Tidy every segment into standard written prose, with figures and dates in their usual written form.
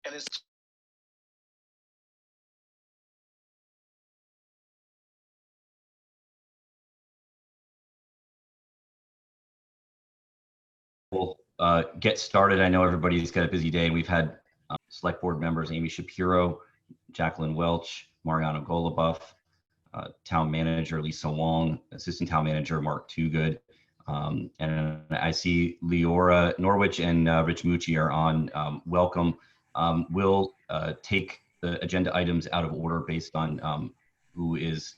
and it's we'll get started. I know everybody's got a busy day. We've had select board members Amy Shapiro, Jacqueline Welch, Mariano Goluboff, town manager Lisa Wong, assistant town manager Mark Toogood, and I see Leora Norwich and Rich Mucci are on. Welcome. We'll take the agenda items out of order based on who is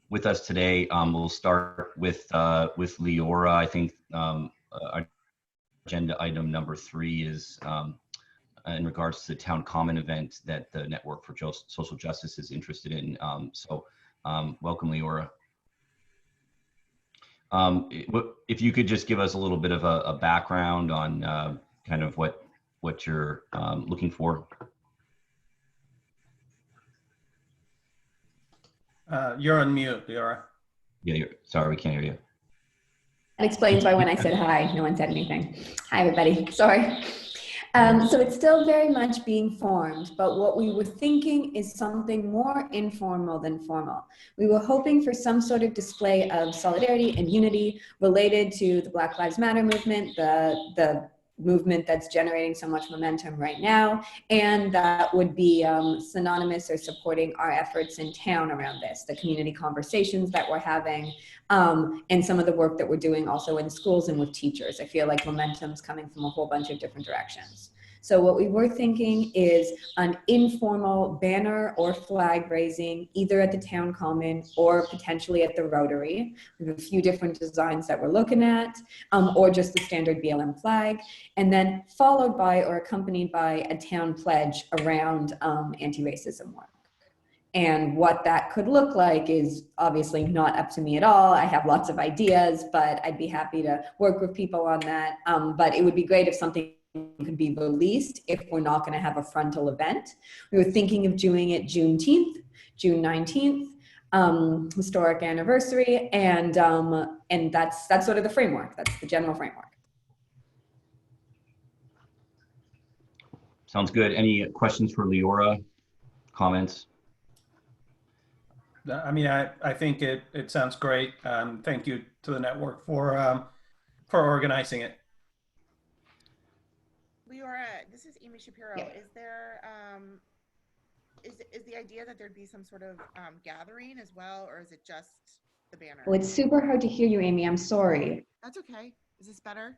with us today. We'll start with Leora. I think our agenda item number 3 is in regards to the town common event that the Network for Social Justice is interested in. Welcome, Leora. If you could just give us a little bit of a background on kind of what you're looking for. You're on mute, Leora. Yeah, sorry, we can't hear you. That explains why when I said hi, no one said anything. Hi, everybody. Sorry. So it's still very much being formed, but what we were thinking is something more informal than formal. We were hoping for some sort of display of solidarity and unity related to the Black Lives Matter movement, the movement that's generating so much momentum right now, and that would be synonymous or supporting our efforts in town around this, the community conversations that we're having, and some of the work that we're doing also in schools and with teachers. I feel like momentum's coming from a whole bunch of different directions. So what we were thinking is an informal banner or flag raising, either at the town common or potentially at the Rotary. We have a few different designs that we're looking at, or just the standard BLM flag, and then followed by or accompanied by a town pledge around anti-racism work. And what that could look like is obviously not up to me at all. I have lots of ideas, but I'd be happy to work with people on that. But it would be great if something could be released if we're not going to have a frontal event. We were thinking of doing it Juneteenth, June 19th, historic anniversary, and that's sort of the framework. That's the general framework. Sounds good. Any questions for Leora? Comments? I mean, I think it sounds great. Thank you to the network for organizing it. Leora, this is Amy Shapiro. Yeah. Is there is the idea that there'd be some sort of gathering as well, or is it just the banner? Well, it's super hard to hear you, Amy. I'm sorry. That's okay. Is this better?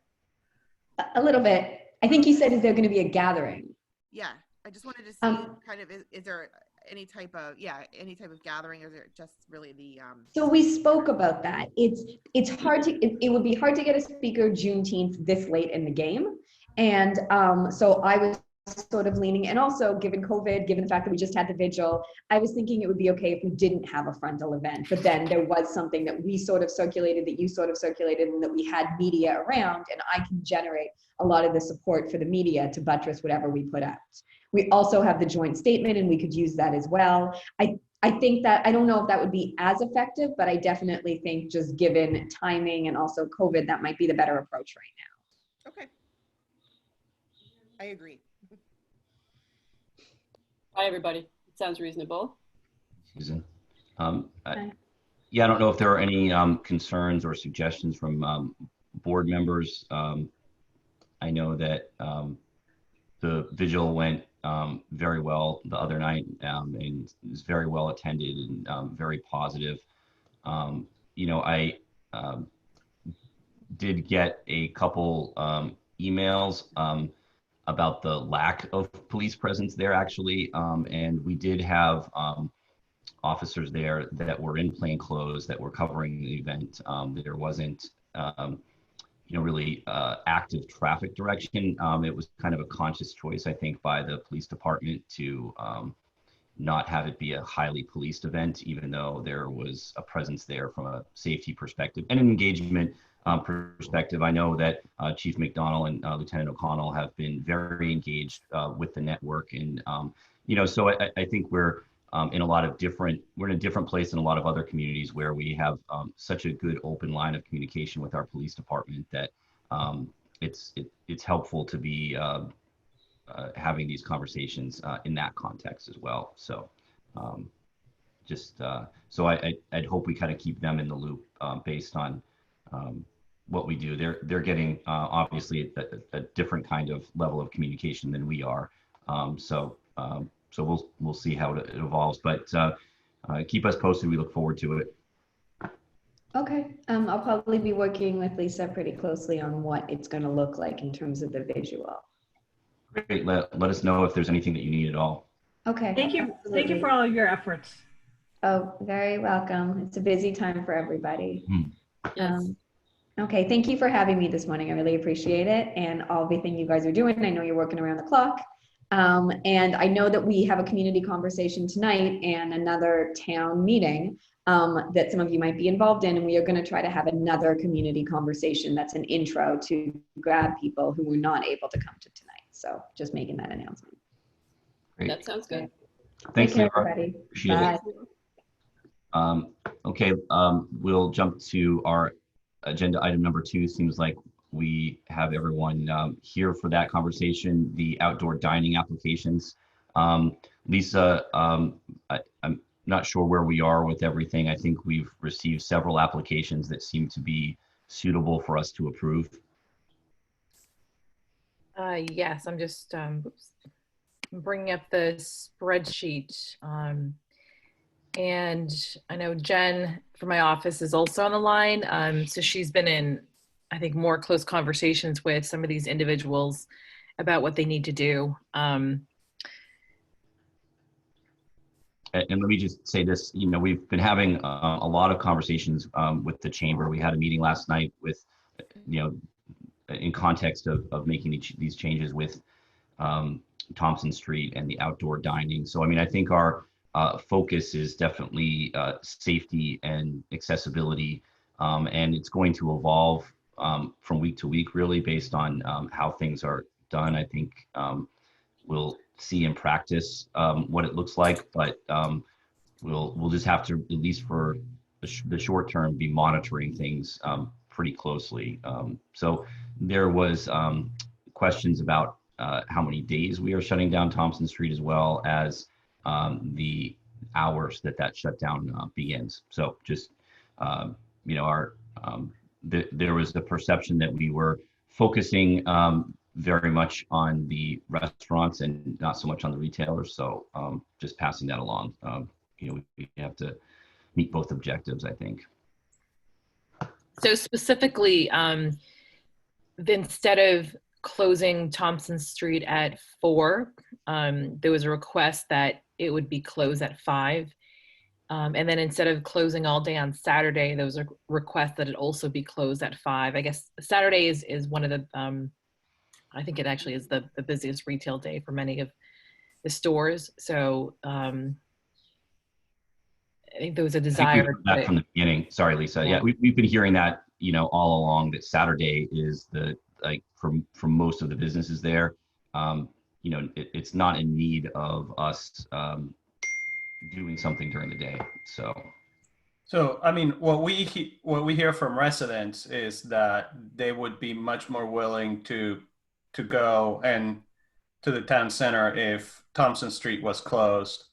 A little bit. I think you said, is there going to be a gathering? Yeah, I just wanted to see kind of is there any type of gathering, or is it just really the So we spoke about that. It's hard to it would be hard to get a speaker Juneteenth this late in the game. And so I was sort of leaning, and also given COVID, given the fact that we just had the vigil, I was thinking it would be okay if we didn't have a frontal event, but then there was something that we sort of circulated, that you sort of circulated, and that we had media around, and I can generate a lot of the support for the media to buttress whatever we put out. We also have the joint statement, and we could use that as well. I think that, I don't know if that would be as effective, but I definitely think just given timing and also COVID, that might be the better approach right now. Okay. I agree. Hi, everybody. It sounds reasonable. Susan. Yeah, I don't know if there are any concerns or suggestions from board members. I know that the vigil went very well the other night, and was very well attended and very positive. I did get a couple emails about the lack of police presence there, actually, and we did have officers there that were in plain clothes that were covering the event. There wasn't really active traffic direction. It was kind of a conscious choice, I think, by the police department to not have it be a highly policed event, even though there was a presence there from a safety perspective and an engagement perspective. I know that Chief McDonnell and Lieutenant O'Connell have been very engaged with the network, and so I think we're in a different place than a lot of other communities where we have such a good open line of communication with our police department that it's helpful to be having these conversations in that context as well. So so I'd hope we kind of keep them in the loop based on what we do. They're getting obviously a different kind of level of communication than we are. So we'll see how it evolves, but keep us posted. We look forward to it. Okay, I'll probably be working with Lisa pretty closely on what it's going to look like in terms of the visual. Great. Let us know if there's anything that you need at all. Okay. Thank you. Absolutely. Thank you for all of your efforts. Oh, very welcome. It's a busy time for everybody. Yes. Okay, thank you for having me this morning. I really appreciate it and everything you guys are doing. I know you're working around the clock. And I know that we have a community conversation tonight and another town meeting that some of you might be involved in. And we are going to try to have another community conversation that's an intro to grab people who were not able to come to tonight. So just making that announcement. Great. That sounds good. Thanks, Take care, Laura. everybody. Appreciate Bye. it. Okay, we'll jump to our agenda item number 2. Seems like we have everyone here for that conversation, the outdoor dining applications. Lisa, I'm not sure where we are with everything. I think we've received several applications that seem to be suitable for us to approve. Yes, I'm just bringing up the spreadsheet. And I know Jen from my office is also on the line. So she's been in, I think, more close conversations with some of these individuals about what they need to do. And let me just say this, we've been having a lot of conversations with the chamber. We had a meeting last night with, in context of making these changes with Thompson Street and the outdoor dining. So, I think our focus is definitely safety and accessibility, and it's going to evolve from week to week, really, based on how things are done. I think we'll see in practice what it looks like, but we'll just have to, at least for the short term, be monitoring things pretty closely. So there was questions about how many days we are shutting down Thompson Street, as well as the hours that shutdown begins. So just there was the perception that we were focusing very much on the restaurants and not so much on the retailers. So just passing that along. We have to meet both objectives, I think. So specifically, instead of closing Thompson Street at 4, there was a request that it would be closed at 5. And then instead of closing all day on Saturday, there was a request that it also be closed at 5. I guess Saturday is one of the, I think it actually is the busiest retail day for many of the stores. So I think there was a desire. I think we've heard that from the beginning. Sorry, Lisa. Yeah, we've been hearing that, all along, that Saturday is from most of the businesses there. It's not in need of us doing something during the day. So what we hear from residents is that they would be much more willing to go and to the town center if Thompson Street was closed,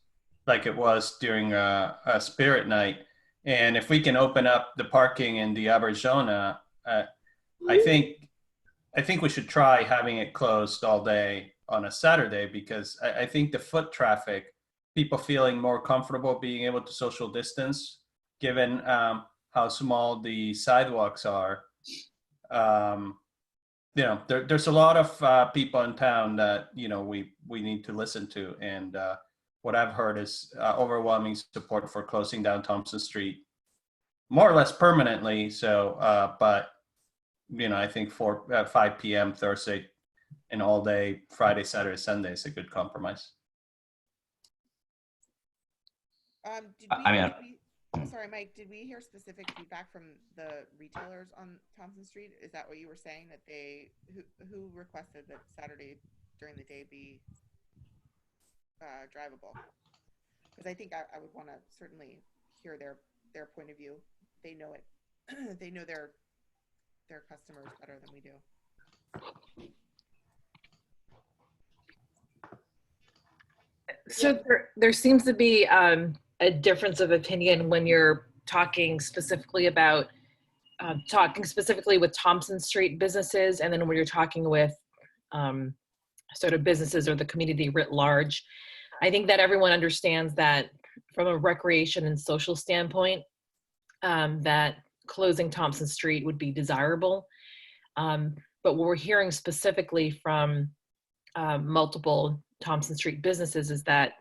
like it was during a Spirit Night. And if we can open up the parking in the Arizona, I think we should try having it closed all day on a Saturday, because I think the foot traffic, people feeling more comfortable being able to social distance, given how small the sidewalks are. There's a lot of people in town that we need to listen to, and what I've heard is overwhelming support for closing down Thompson Street, more or less permanently. So, but I think 5 p.m. Thursday and all day Friday, Saturday, Sunday is a good compromise. Sorry, Mike, did we hear specific feedback from the retailers on Thompson Street? Is that what you were saying, that who requested that Saturday during the day be drivable? Because I think I would want to certainly hear their point of view. They know it. They know their customers better than we do. So there seems to be a difference of opinion when you're talking specifically about talking specifically with Thompson Street businesses, and then when you're talking with sort of businesses or the community writ large. I think that everyone understands that from a recreation and social standpoint, that closing Thompson Street would be desirable. But what we're hearing specifically from multiple Thompson Street businesses is that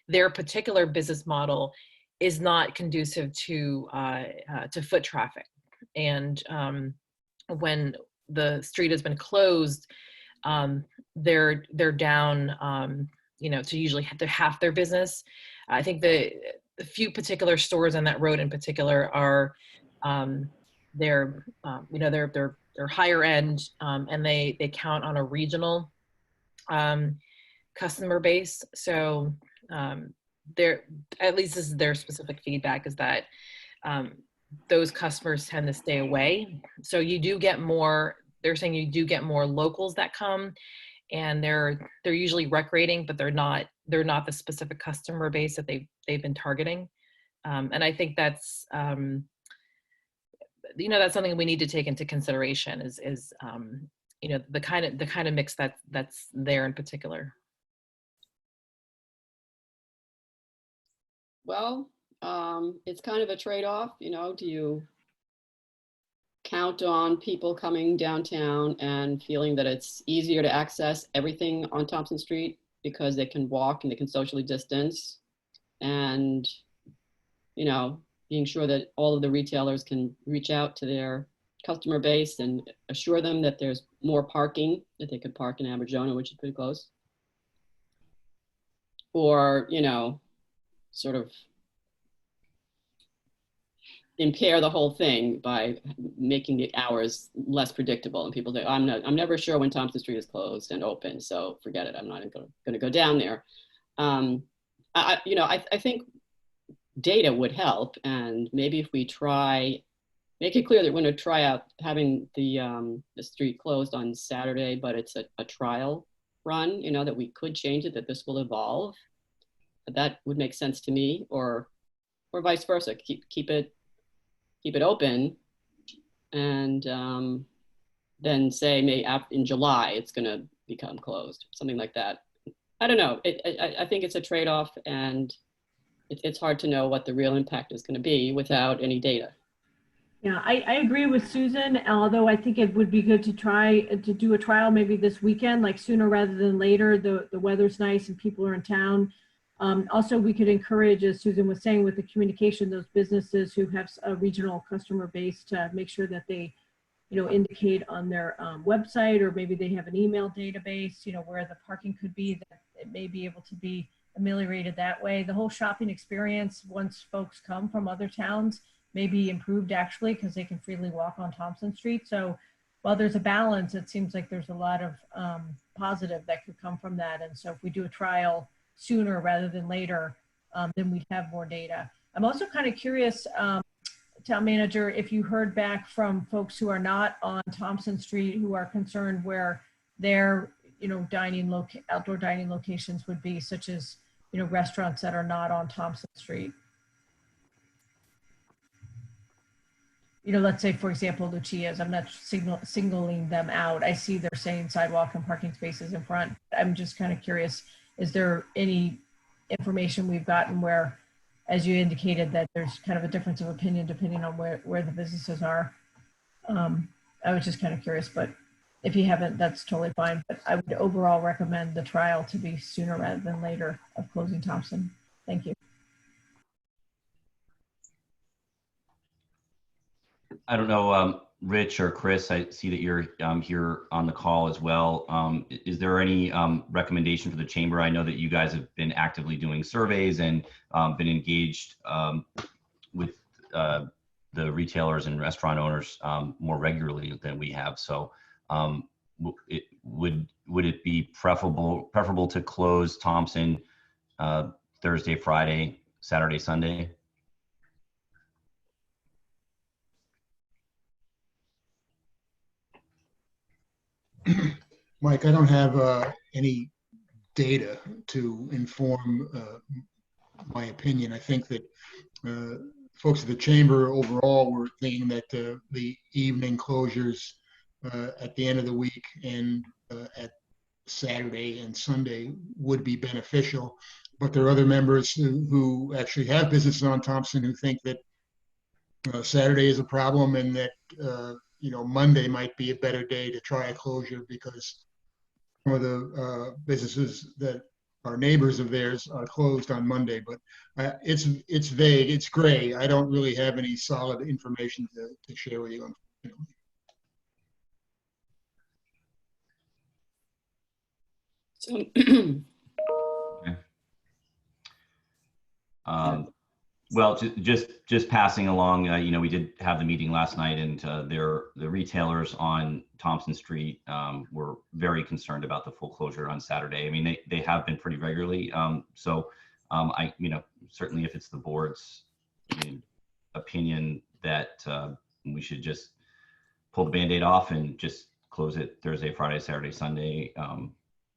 their particular business model is not conducive to foot traffic. And when the street has been closed, they're down, to usually to half their business. I think the few particular stores on that road in particular are they're higher end, and they count on a regional customer base. So they're, at least this is their specific feedback, is that those customers tend to stay away. So you do get more, they're saying you do get more locals that come, and they're usually recreating, but they're not the specific customer base that they've been targeting. And I think that's that's something we need to take into consideration is the kind of mix that's there in particular. Well, it's kind of a trade-off, do you count on people coming downtown and feeling that it's easier to access everything on Thompson Street because they can walk and they can socially distance, and, being sure that all of the retailers can reach out to their customer base and assure them that there's more parking, that they could park in Aberjona, which is pretty close. Or, sort of impair the whole thing by making the hours less predictable. And people say, I'm never sure when Thompson Street is closed and open, so forget it. I'm not going to go down there. I think data would help, and maybe if we make it clear that we're going to try out having the street closed on Saturday, but it's a trial run, that we could change it, that this will evolve. That would make sense to me, or vice versa. Keep it open, and then say in July it's going to become closed, something like that. I don't know. I think it's a trade-off, and it's hard to know what the real impact is going to be without any data. Yeah, I agree with Susan, although I think it would be good to try to do a trial maybe this weekend, like sooner rather than later. The weather's nice and people are in town. Also, we could encourage, as Susan was saying, with the communication, those businesses who have a regional customer base to make sure that they, indicate on their website, or maybe they have an email database, where the parking could be, that it may be able to be ameliorated that way. The whole shopping experience, once folks come from other towns, may be improved actually, because they can freely walk on Thompson Street. So while there's a balance, it seems like there's a lot of positive that could come from that. And so if we do a trial sooner rather than later, then we'd have more data. I'm also kind of curious, Town Manager, if you heard back from folks who are not on Thompson Street, who are concerned where their outdoor dining locations would be, such as restaurants that are not on Thompson Street. Let's say, for example, Lucia's. I'm not singling them out. I see they're saying sidewalk and parking spaces in front. I'm just kind of curious, is there any information we've gotten where, as you indicated, that there's kind of a difference of opinion depending on where the businesses are? I was just kind of curious, but if you haven't, that's totally fine. But I would overall recommend the trial to be sooner rather than later of closing Thompson. Thank you. I don't know, Rich or Chris, I see that you're here on the call as well. Is there any recommendation for the chamber? I know that you guys have been actively doing surveys and been engaged with the retailers and restaurant owners more regularly than we have. So would it be preferable to close Thompson Thursday, Friday, Saturday, Sunday? Mike, I don't have any data to inform my opinion. I think that folks at the chamber overall were thinking that the evening closures at the end of the week and at Saturday and Sunday would be beneficial. But there are other members who actually have businesses on Thompson who think that Saturday is a problem and that Monday might be a better day to try a closure because some of the businesses that are neighbors of theirs are closed on Monday. But it's vague, it's gray. I don't really have any solid information to share with you, unfortunately. So, well, just passing along, we did have the meeting last night, and the retailers on Thompson Street were very concerned about the full closure on Saturday. I mean, they have been pretty regularly. Certainly if it's the board's opinion that we should just pull the Band-Aid off and just close it Thursday, Friday, Saturday, Sunday,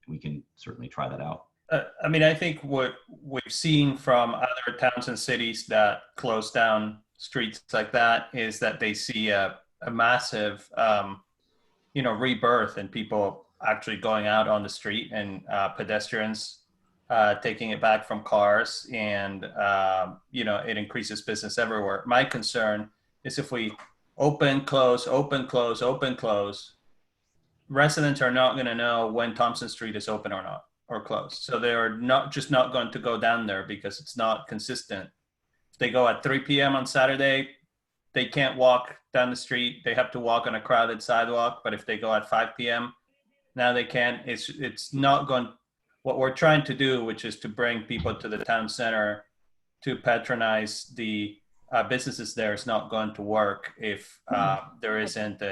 we can certainly try that out. I think what we've seen from other towns and cities that close down streets like that is that they see a massive, rebirth and people actually going out on the street and pedestrians taking it back from cars, and it increases business everywhere. My concern is if we open, close, residents are not going to know when Thompson Street is open or not, or closed. So they're not going to go down there because it's not consistent. If they go at 3 p.m. on Saturday, they can't walk down the street. They have to walk on a crowded sidewalk. But if they go at 5 p.m., now they can. It's not going. What we're trying to do, which is to bring people to the town center to patronize the businesses there, is not going to work if there isn't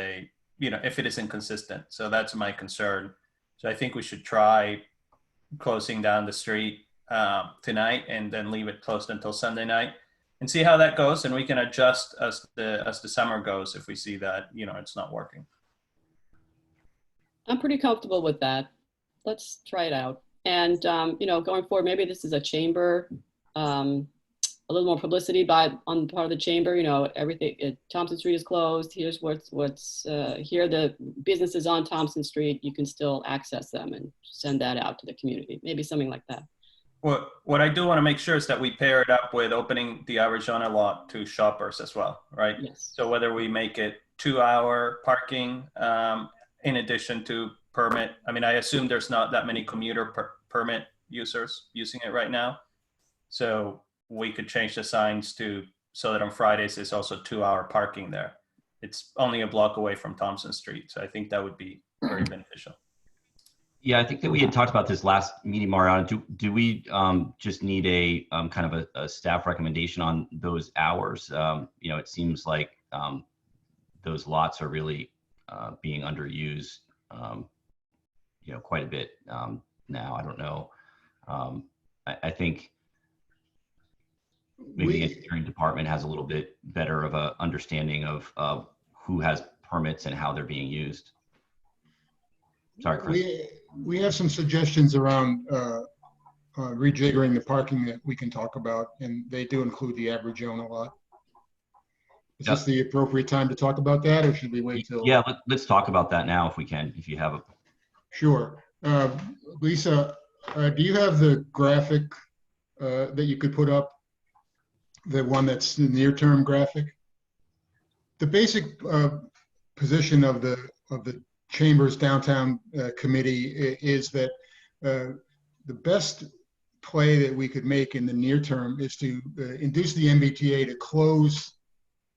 if it isn't consistent. So that's my concern. So I think we should try closing down the street tonight and then leave it closed until Sunday night and see how that goes. And we can adjust as the summer goes if we see that, it's not working. I'm pretty comfortable with that. Let's try it out. And, going forward, maybe this is a chamber, a little more publicity on the part of the chamber. Everything, Thompson Street is closed. Here's here are the businesses on Thompson Street. You can still access them and send that out to the community. Maybe something like that. Well, what I do want to make sure is that we pair it up with opening the Arizona lot to shoppers as well, right? Yes. So whether we make it 2-hour parking in addition to permit. I mean, I assume there's not that many commuter permit users using it right now. So we could change the signs so that on Fridays it's also 2-hour parking there. It's only a block away from Thompson Street. So I think that would be very beneficial. Yeah, I think that we had talked about this last meeting, Mariana. Do we just need a kind of a staff recommendation on those hours? It seems like those lots are really being underused, quite a bit now. I don't know. I think maybe the engineering department has a little bit better of a understanding of who has permits and how they're being used. Sorry, Chris. We have some suggestions around rejiggering the parking that we can talk about, and they do include the Arizona lot. Is this the appropriate time to talk about that, or should we wait till? Yeah, let's talk about that now if we can, if you have a. Sure. Lisa, do you have the graphic that you could put up? The one that's the near-term graphic? The basic position of the Chamber's downtown committee is that the best play that we could make in the near term is to induce the MBTA to close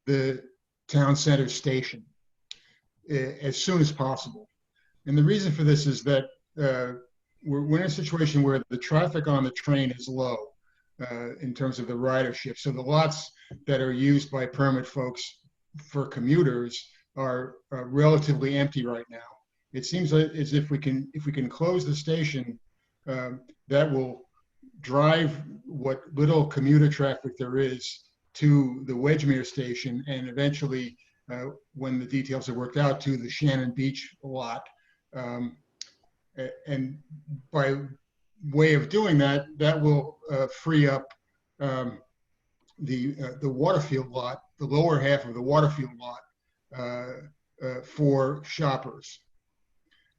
the town center station as soon as possible. And the reason for this is that we're in a situation where the traffic on the train is low in terms of the ridership. So the lots that are used by permit folks for commuters are relatively empty right now. It seems like as if we can close the station, that will drive what little commuter traffic there is to the Wedgemere station, and eventually, when the details are worked out, to the Shannon Beach lot. And by way of doing that, that will free up the Waterfield lot, the lower half of the Waterfield lot, for shoppers.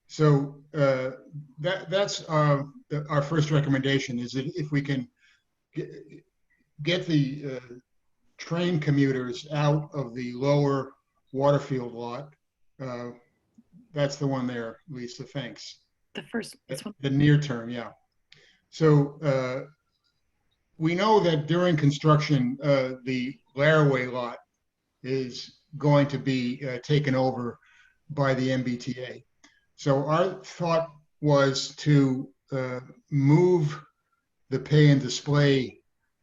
So that's our first recommendation, is that if we can get the train commuters out of the lower Waterfield lot. That's the one there, Lisa, thanks. The first, this one. The near term, yeah. So we know that during construction, the Laraway lot is going to be taken over by the MBTA. So our thought was to move the pay and display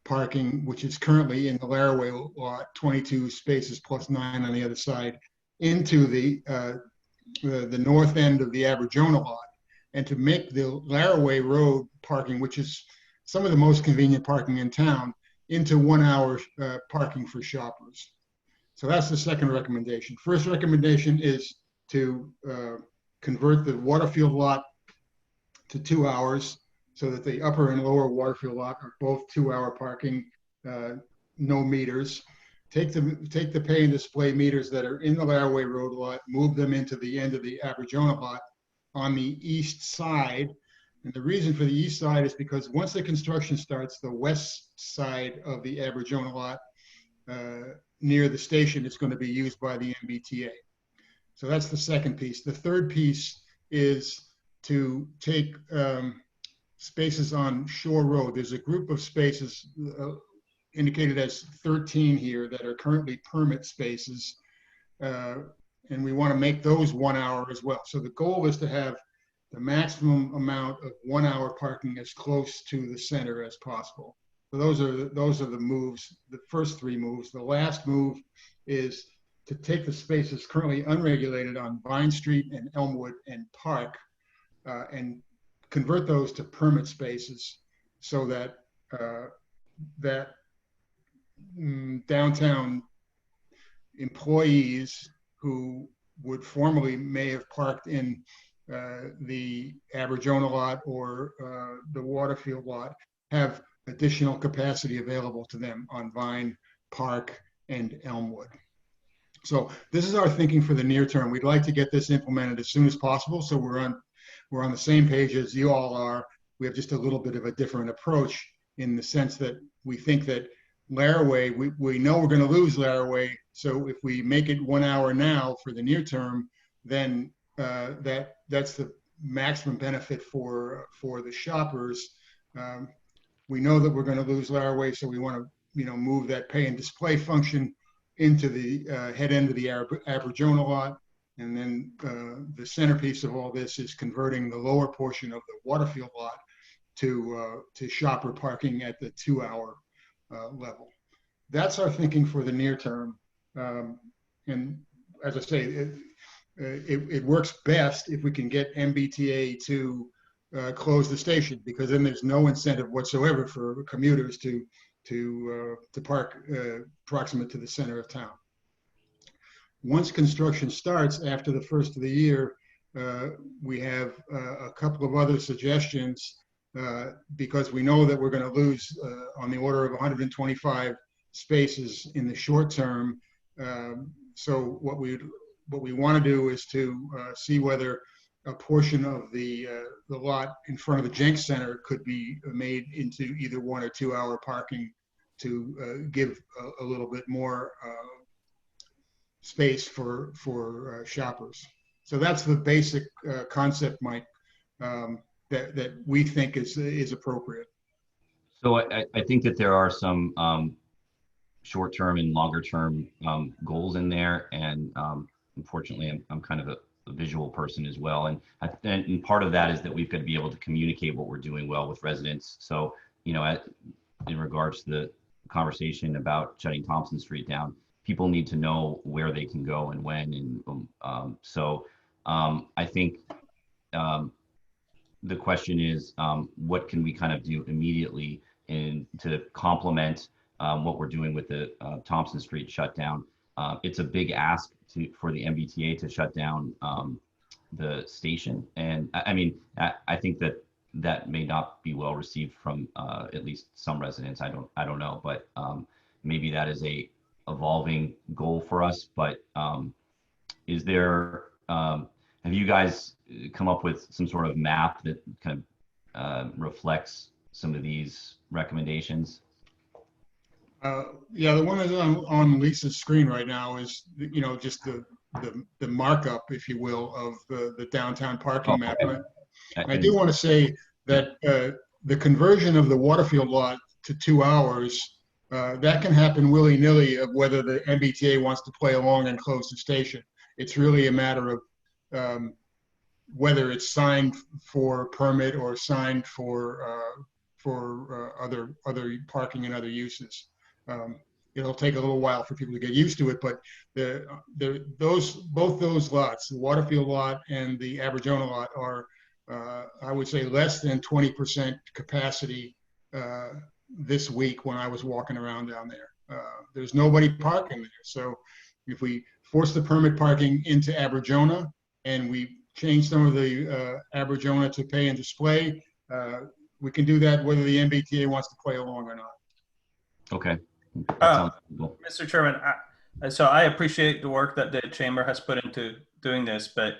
parking, which is currently in the Laraway lot, 22 spaces plus 9 on the other side, into the north end of the Aberjona lot, and to make the Laraway Road parking, which is some of the most convenient parking in town, into 1 hour parking for shoppers. So that's the second recommendation. First recommendation is to convert the Waterfield lot to 2 hours, so that the upper and lower Waterfield lot are both 2 hour parking, no meters. Take the pay and display meters that are in the Laraway Road lot, move them into the end of the Aberjona lot on the east side. And the reason for the east side is because once the construction starts, the west side of the Aberjona lot near the station is going to be used by the MBTA. So that's the second piece. The third piece is to take spaces on Shore Road. There's a group of spaces indicated as 13 here that are currently permit spaces, and we want to make those 1 hour as well. So the goal is to have the maximum amount of 1 hour parking as close to the center as possible. So those are the moves, the first three moves. The last move is to take the spaces currently unregulated on Vine Street and Elmwood and Park, and convert those to permit spaces, so that downtown employees who would formerly may have parked in the Aberjona lot or the Waterfield lot have additional capacity available to them on Vine, Park, and Elmwood. So this is our thinking for the near term. We'd like to get this implemented as soon as possible, so we're on the same page as you all are. We have just a little bit of a different approach, in the sense that we think that Laraway, we know we're going to lose Laraway. So if we make it 1 hour now for the near term, then that's the maximum benefit for the shoppers. We know that we're going to lose Laraway, so we want to move that pay and display function into the head end of the Aberjona lot. And then the centerpiece of all this is converting the lower portion of the Waterfield lot to shopper parking at the 2 hour level. That's our thinking for the near term. And as I say, it works best if we can get MBTA to close the station, because then there's no incentive whatsoever for commuters to park proximate to the center of town. Once construction starts after the first of the year, we have a couple of other suggestions, because we know that we're going to lose on the order of 125 spaces in the short term. So what we want to do is to see whether a portion of the lot in front of the Jenks Center could be made into either 1 or 2 hour parking to give a little bit more space for shoppers. So that's the basic concept, Mike, that we think is appropriate. So I think that there are some short-term and longer-term goals in there, and unfortunately, I'm kind of a visual person as well, and part of that is that we've got to be able to communicate what we're doing well with residents. So in regards to the conversation about shutting Thompson Street down, people need to know where they can go and when, and so I think the question is, what can we kind of do immediately to complement what we're doing with the Thompson Street shutdown. It's a big ask for the MBTA to shut down the station. And I mean, I think that that may not be well received from at least some residents. I don't know, but maybe that is a evolving goal for us. But is there, have you guys come up with some sort of map that kind of reflects some of these recommendations? Yeah, the one that's on Lisa's screen right now is, you know, just the markup, if you will, of the downtown parking map. Okay. And I do want to say that the conversion of the Waterfield lot to 2 hours, that can happen willy-nilly of whether the MBTA wants to play along and close the station. It's really a matter of whether it's signed for permit or signed for other parking and other uses. It'll take a little while for people to get used to it, but both those lots, the Waterfield lot and the Aberjona lot, are I would say less than 20% capacity this week when I was walking around down there. There's nobody parking there. So if we force the permit parking into Aberjona and we change some of the Aberjona to pay and display, we can do that whether the MBTA wants to play along or not. Okay. That sounds cool. Mr. Chairman, so I appreciate the work that the chamber has put into doing this, but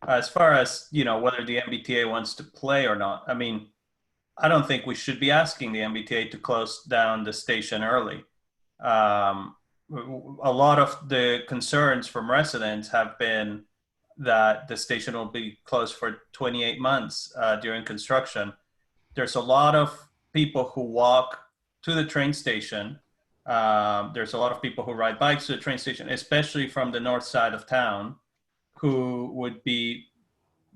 as far as, you know, whether the MBTA wants to play or not, I mean, I don't think we should be asking the MBTA to close down the station early. A lot of the concerns from residents have been that the station will be closed for 28 months during construction. There's a lot of people who walk to the train station. There's a lot of people who ride bikes to the train station, especially from the north side of town, who would be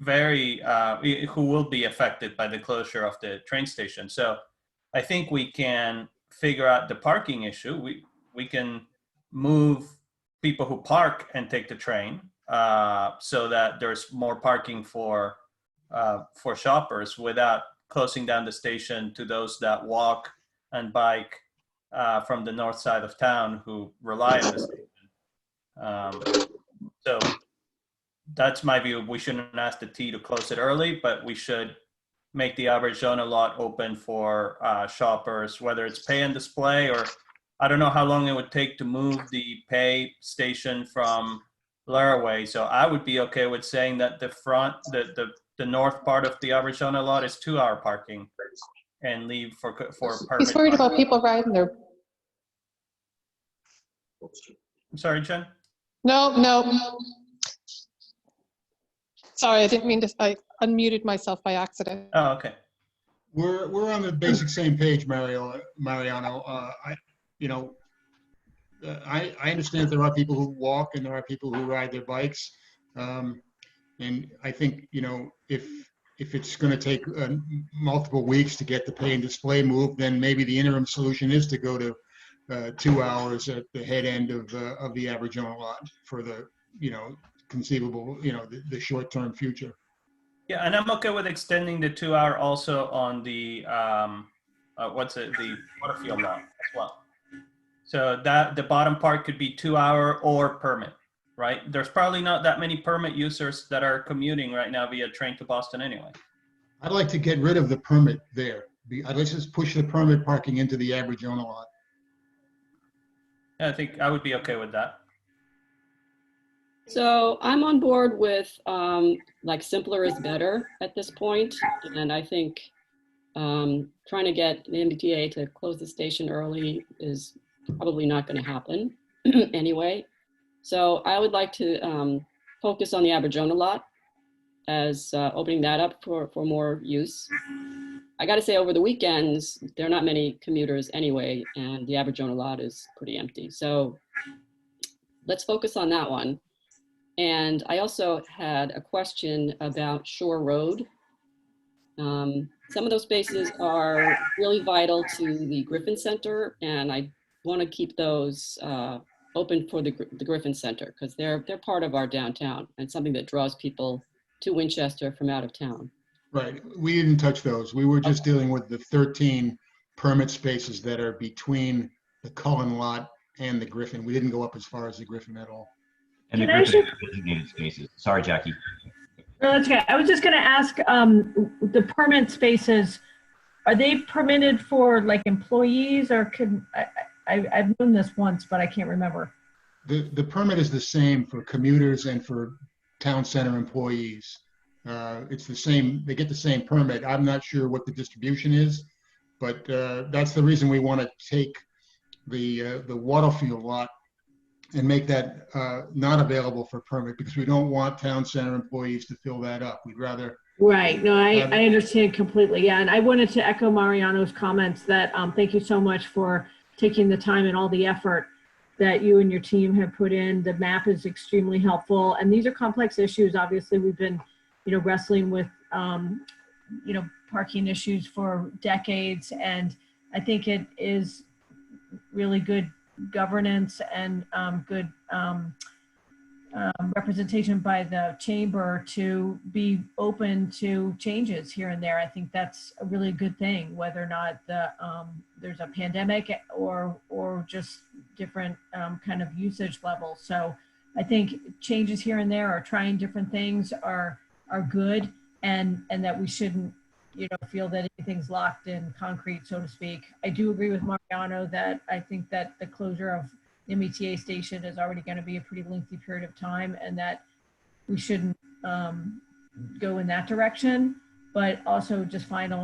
who will be affected by the closure of the train station. So I think we can figure out the parking issue. We can move people who park and take the train so that there's more parking for shoppers without closing down the station to those that walk and bike from the north side of town who rely on the station. So that's my view. We shouldn't ask the T to close it early, but we should make the Aberjona lot open for shoppers, whether it's pay and display, or I don't know how long it would take to move the pay station from Laraway. So I would be okay with saying that the north part of the Aberjona lot is 2-hour parking and leave for permit. He's worried about people riding their. I'm sorry, Jen? No. Sorry, I didn't mean to, I unmuted myself by accident. Oh, okay. We're on the basic same page, Mariano. I understand there are people who walk and there are people who ride their bikes. And I think, you know, if it's going to take multiple weeks to get the pay and display moved, then maybe the interim solution is to go to 2 hours at the head end of the Aberjona lot for the, you know, conceivable, you know, the short-term future. Yeah, and I'm okay with extending the 2-hour also on the the Waterfield lot as well. So that the bottom part could be 2-hour or permit, right? There's probably not that many permit users that are commuting right now via train to Boston anyway. I'd like to get rid of the permit there. I'd like to just push the permit parking into the Aberjona lot. Yeah, I think I would be okay with that. So I'm on board with like simpler is better at this point. And I think trying to get the MBTA to close the station early is probably not going to happen anyway. So I would like to focus on the Aberjona lot as opening that up for more use. I got to say, over the weekends, there are not many commuters anyway, and the Aberjona lot is pretty empty. So let's focus on that one. And I also had a question about Shore Road. Some of those spaces are really vital to the Griffin Center, and I want to keep those open for the Griffin Center because they're part of our downtown and something that draws people to Winchester from out of town. Right. We didn't touch those. We were just dealing with the 13 permit spaces that are between the Cullen lot and the Griffin. We didn't go up as far as the Griffin at all. And the Can I Griffin designated spaces. Sorry, Jackie. No, that's okay. I was just going to ask, the permit spaces, are they permitted for like employees or I've known this once, but I can't remember. The permit is the same for commuters and for town center employees. It's the same, they get the same permit. I'm not sure what the distribution is, but that's the reason we want to take the Waterfield lot and make that not available for permit, because we don't want town center employees to fill that up. We'd rather. Right. No, I understand completely. Yeah. And I wanted to echo Mariano's comments that thank you so much for taking the time and all the effort that you and your team have put in. The map is extremely helpful. And these are complex issues. Obviously, we've been, wrestling with, parking issues for decades. And I think it is really good governance and good representation by the chamber to be open to changes here and there. I think that's a really good thing, whether or not there's a pandemic or just different kind of usage levels. So I think changes here and there, or trying different things are good, and that we shouldn't feel that anything's locked in concrete, so to speak. I do agree with Mariano that I think that the closure of the META station is already going to be a pretty lengthy period of time, and that we shouldn't go in that direction. But also, just finally,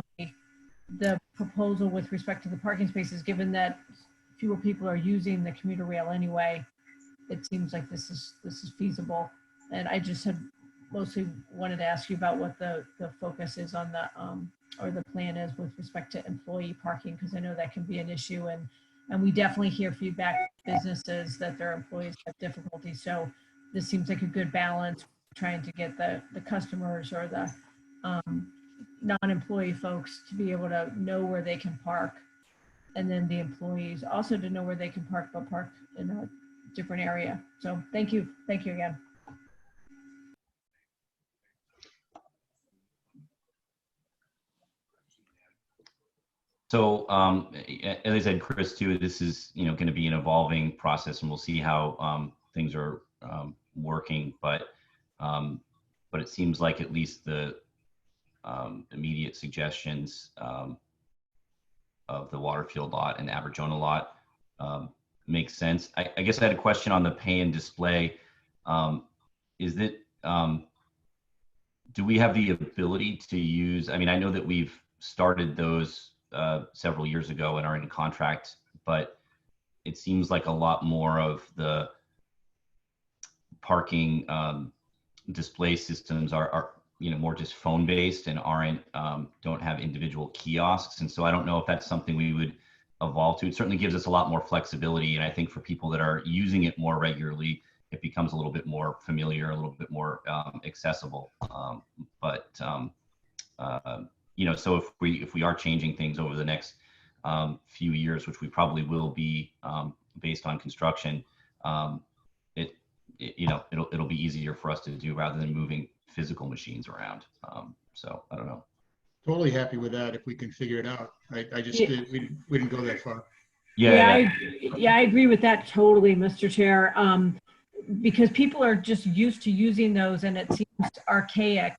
the proposal with respect to the parking spaces, given that fewer people are using the commuter rail anyway, it seems like this is feasible. And I just had mostly wanted to ask you about what the focus is on the or the plan is with respect to employee parking, because I know that can be an issue, and we definitely hear feedback from businesses that their employees have difficulty. So this seems like a good balance, trying to get the customers or the non-employee folks to be able to know where they can park, and then the employees also to know where they can park, but park in a different area. So thank you again. So as I said, Chris, too, this is going to be an evolving process, and we'll see how things are working. But it seems like at least the immediate suggestions of the Waterfield lot and Aberjona lot make sense. I guess I had a question on the pay and display. Is that do we have the ability to use? I mean, I know that we've started those several years ago and are in contract, but it seems like a lot more of the parking display systems are more just phone based and aren't don't have individual kiosks. And so I don't know if that's something we would evolve to. It certainly gives us a lot more flexibility, and I think for people that are using it more regularly, it becomes a little bit more familiar, a little bit more accessible. So if we are changing things over the next few years, which we probably will be based on construction, it'll be easier for us to do rather than moving physical machines around. So I don't know. Totally happy with that if we can figure it out. I just we didn't go that far. I agree with that totally, Mr. Chair. Because people are just used to using those, and it seems archaic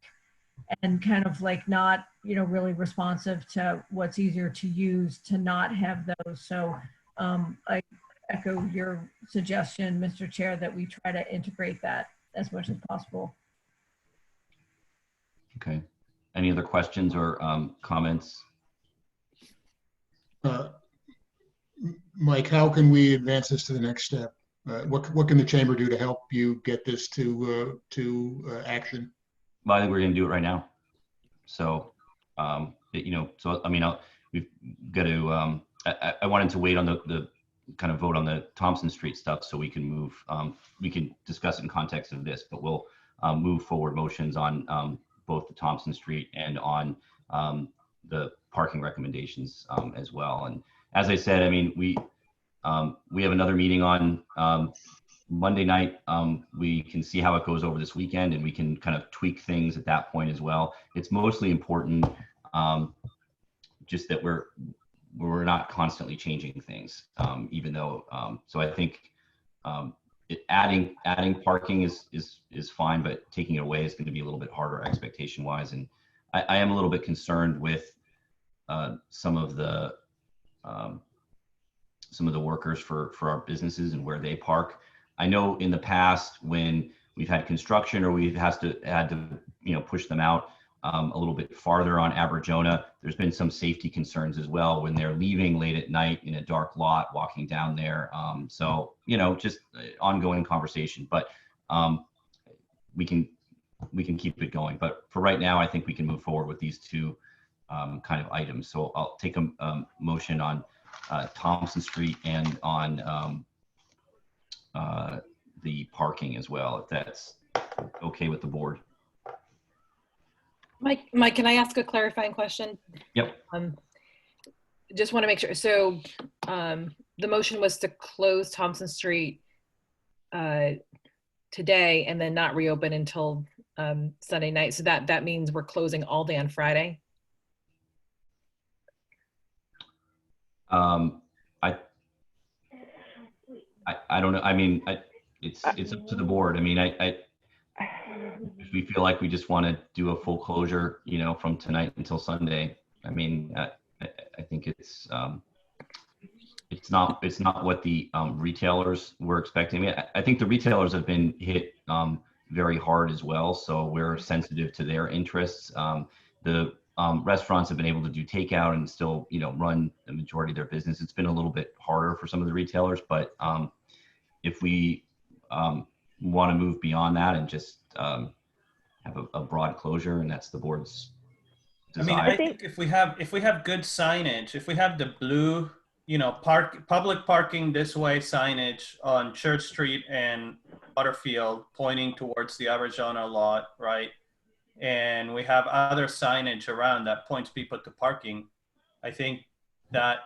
and kind of like not, really responsive to what's easier to use to not have those. So I echo your suggestion, Mr. Chair, that we try to integrate that as much as possible. Okay. Any other questions or comments? Mike, how can we advance this to the next step? What can the chamber do to help you get this to action? Well, I think we're going to do it right now. So, we've got to. I wanted to wait on the kind of vote on the Thompson Street stuff so we can move. We can discuss it in context of this, but we'll move forward motions on both the Thompson Street and on the parking recommendations as well. And as I said, I mean, we have another meeting on Monday night. We can see how it goes over this weekend, and we can kind of tweak things at that point as well. It's mostly important just that we're not constantly changing things, even though. So I think adding parking is fine, but taking it away is going to be a little bit harder expectation wise. And I am a little bit concerned with some of the workers for our businesses and where they park. I know in the past when we've had construction or we've had to push them out a little bit farther on Aberjona, there's been some safety concerns as well when they're leaving late at night in a dark lot, walking down there. So just ongoing conversation, but we can keep it going. But for right now, I think we can move forward with these two kind of items. So I'll take a motion on Thompson Street and on the parking as well, if that's okay with the board. Mike, can I ask a clarifying question? Yep. Just want to make sure. So the motion was to close Thompson Street today and then not reopen until Sunday night. So that means we're closing all day on Friday? I don't know. I mean, it's up to the board. I mean, if we feel like we just want to do a full closure, from tonight until Sunday, I mean, I think it's not what the retailers were expecting. I mean, I think the retailers have been hit very hard as well, so we're sensitive to their interests. The restaurants have been able to do takeout and still, run the majority of their business. It's been a little bit harder for some of the retailers, but if we want to move beyond that and just have a broad closure, and that's the board's desire. I think if we have good signage, if we have the blue, public parking this way signage on Church Street and Butterfield pointing towards the Arizona lot, right? And we have other signage around that points people to parking. I think that,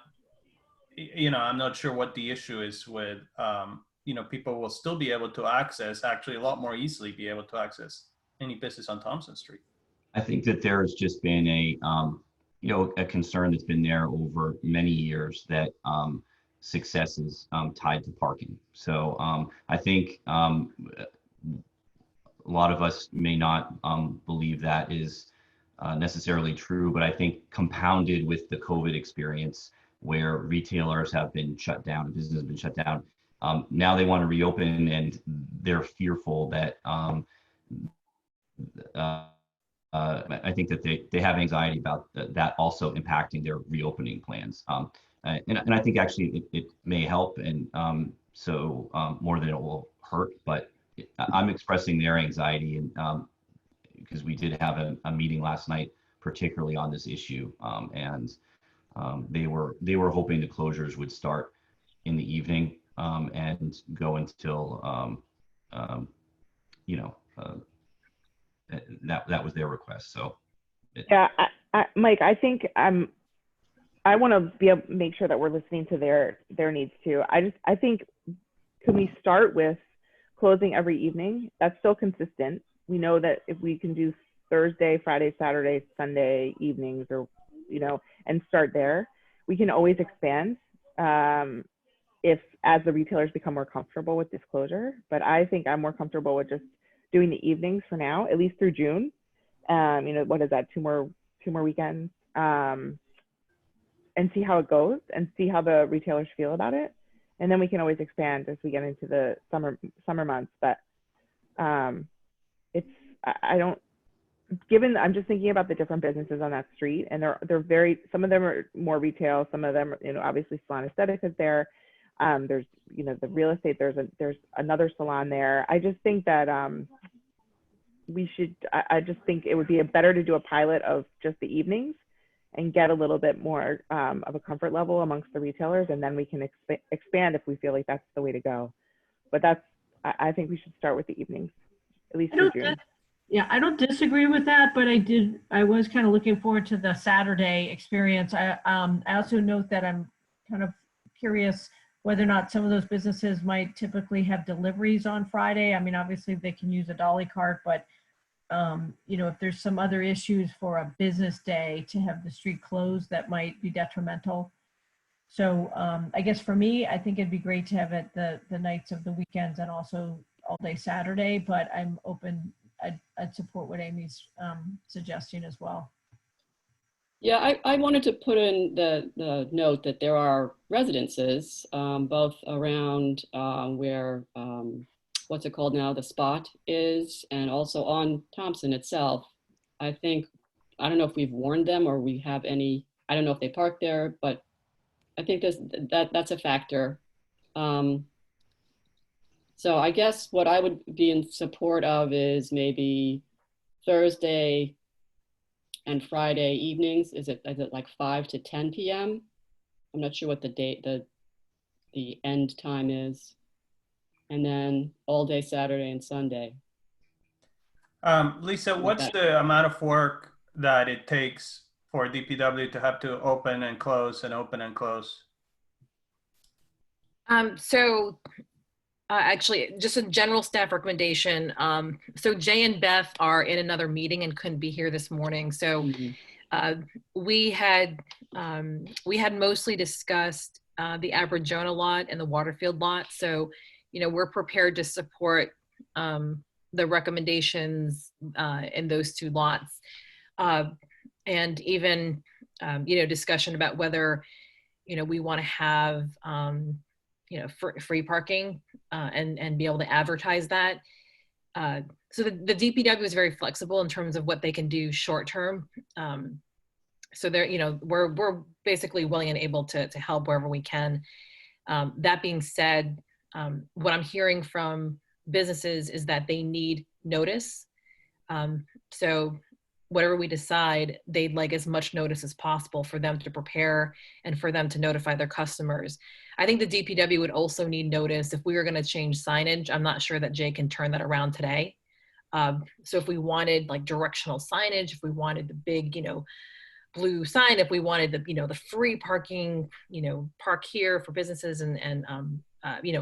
I'm not sure what the issue is with, people will still be able to access, actually a lot more easily be able to access any business on Thompson Street. I think that there has just been a concern that's been there over many years that success is tied to parking. So I think a lot of us may not believe that is necessarily true, but I think compounded with the COVID experience where retailers have been shut down, business has been shut down, now they want to reopen and they're fearful that I think that they have anxiety about that also impacting their reopening plans. And I think actually it may help, and so more than it will hurt, but I'm expressing their anxiety, and because we did have a meeting last night, particularly on this issue, and they were hoping the closures would start in the evening and go until that was their request. So yeah, Mike, I think I want to make sure that we're listening to their needs too. I think, can we start with closing every evening? That's still consistent. We know that if we can do Thursday, Friday, Saturday, Sunday evenings, or and start there, we can always expand if as the retailers become more comfortable with disclosure. But I think I'm more comfortable with just doing the evenings for now, at least through June. What is that? Two more weekends, and see how it goes and see how the retailers feel about it. And then we can always expand as we get into the summer months. But I'm just thinking about the different businesses on that street, and they're some of them are more retail, some of them, obviously Salon Aesthetic is there. There's, the real estate, there's another salon there. I just think that I just think it would be better to do a pilot of just the evenings and get a little bit more of a comfort level amongst the retailers, and then we can expand if we feel like that's the way to go. But I think we should start with the evenings, at least through June. Yeah, I don't disagree with that, but I was kind of looking forward to the Saturday experience. I also note that I'm kind of curious whether or not some of those businesses might typically have deliveries on Friday. I mean, obviously they can use a dolly cart, but if there's some other issues for a business day to have the street closed, that might be detrimental. So I guess for me, I think it'd be great to have it the nights of the weekends and also all day Saturday, but I'm open. I'd support what Amy's suggesting as well. Yeah, I wanted to put in the note that there are residences both around where, what's it called now, the Spot is, and also on Thompson itself. I think, I don't know if we've warned them or we have any, I don't know if they park there, but I think that's a factor. So I guess what I would be in support of is maybe Thursday and Friday evenings. Is it like 5 to 10 p.m.? I'm not sure what the end time is. And then all day Saturday and Sunday. Lisa, what's the amount of work that it takes for DPW to have to open and close and open and close? Actually, just a general staff recommendation. So Jay and Beth are in another meeting and couldn't be here this morning. So we had mostly discussed the Aberjona lot and the Waterfield lot. So, we're prepared to support the recommendations in those two lots. And even, discussion about whether, we want to have, free parking and be able to advertise that. So the DPW is very flexible in terms of what they can do short term. So they're, we're basically willing and able to help wherever we can. That being said, what I'm hearing from businesses is that they need notice. So whatever we decide, they'd like as much notice as possible for them to prepare and for them to notify their customers. I think the DPW would also need notice if we were going to change signage. I'm not sure that Jay can turn that around today. So if we wanted like directional signage, if we wanted the big, blue sign, if we wanted the, the free parking, park here for businesses and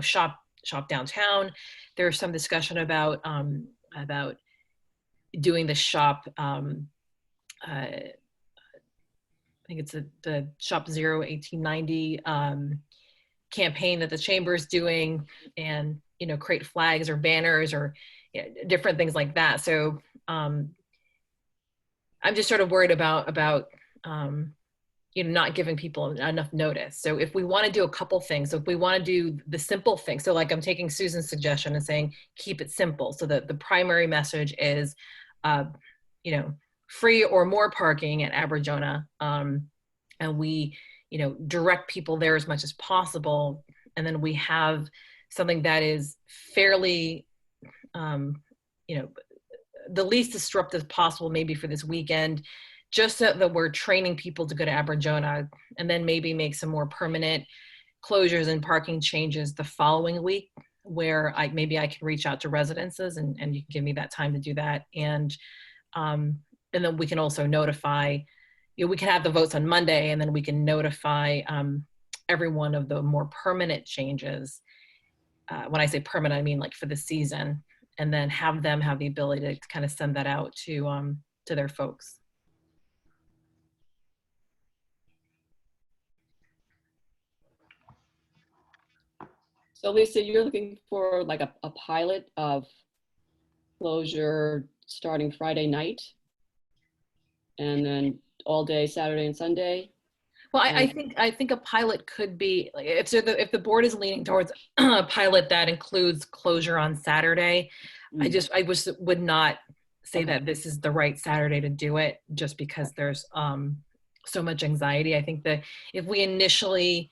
shop downtown. There's some discussion about doing the shop, I think it's the Shop 01890 campaign that the chamber is doing, and create flags or banners or different things like that. So I'm just sort of worried about not giving people enough notice. So if we want to do a couple things, so if we want to do the simple thing, so like I'm taking Susan's suggestion and saying keep it simple, so that the primary message is free or more parking at Aberjona, and we direct people there as much as possible, and then we have something that is fairly the least disruptive possible maybe for this weekend, just so that we're training people to go to Aberjona, and then maybe make some more permanent closures and parking changes the following week, where maybe I can reach out to residences and you can give me that time to do that. And then we can also notify, we can have the votes on Monday, and then we can notify everyone of the more permanent changes. When I say permanent, I mean like for the season, and then have them have the ability to kind of send that out to their folks. So Lisa, you're looking for like a pilot of closure starting Friday night and then all day Saturday and Sunday? Well, I think a pilot could be, like, if the board is leaning towards a pilot that includes closure on Saturday, I would not say that this is the right Saturday to do it, just because there's so much anxiety. I think that if we initially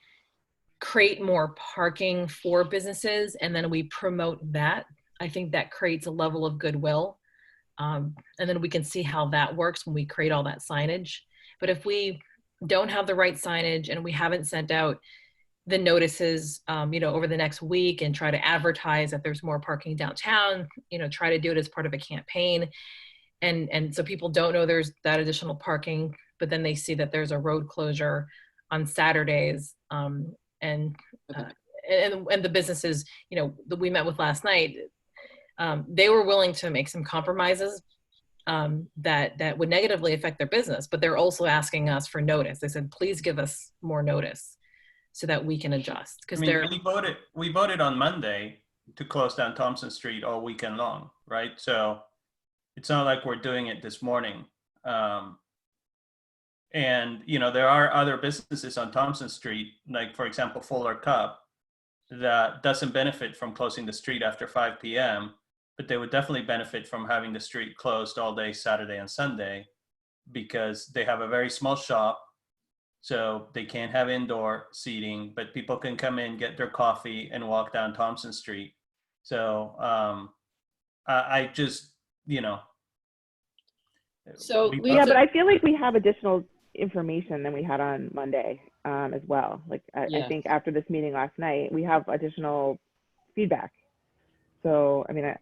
create more parking for businesses and then we promote that, I think that creates a level of goodwill. And then we can see how that works when we create all that signage. But if we don't have the right signage and we haven't sent out the notices, over the next week and try to advertise that there's more parking downtown, try to do it as part of a campaign. And so people don't know there's that additional parking, but then they see that there's a road closure on Saturdays. And the businesses, that we met with last night, they were willing to make some compromises that would negatively affect their business, but they're also asking us for notice. They said, please give us more notice. so that we can adjust. I Because mean, they're, we voted on Monday to close down Thompson Street all weekend long, right? So it's not like we're doing it this morning. And, you know, there are other businesses on Thompson Street, like, for example, Fuller Cup, that doesn't benefit from closing the street after 5 p.m., but they would definitely benefit from having the street closed all day Saturday and Sunday, because they have a very small shop, so they can't have indoor seating, but people can come in, get their coffee, and walk down Thompson Street. So I just, you know. So, Yeah, but I feel like we have additional information than we had on Monday as well. Like I Yes. think after this meeting last night, we have additional feedback. So, I mean,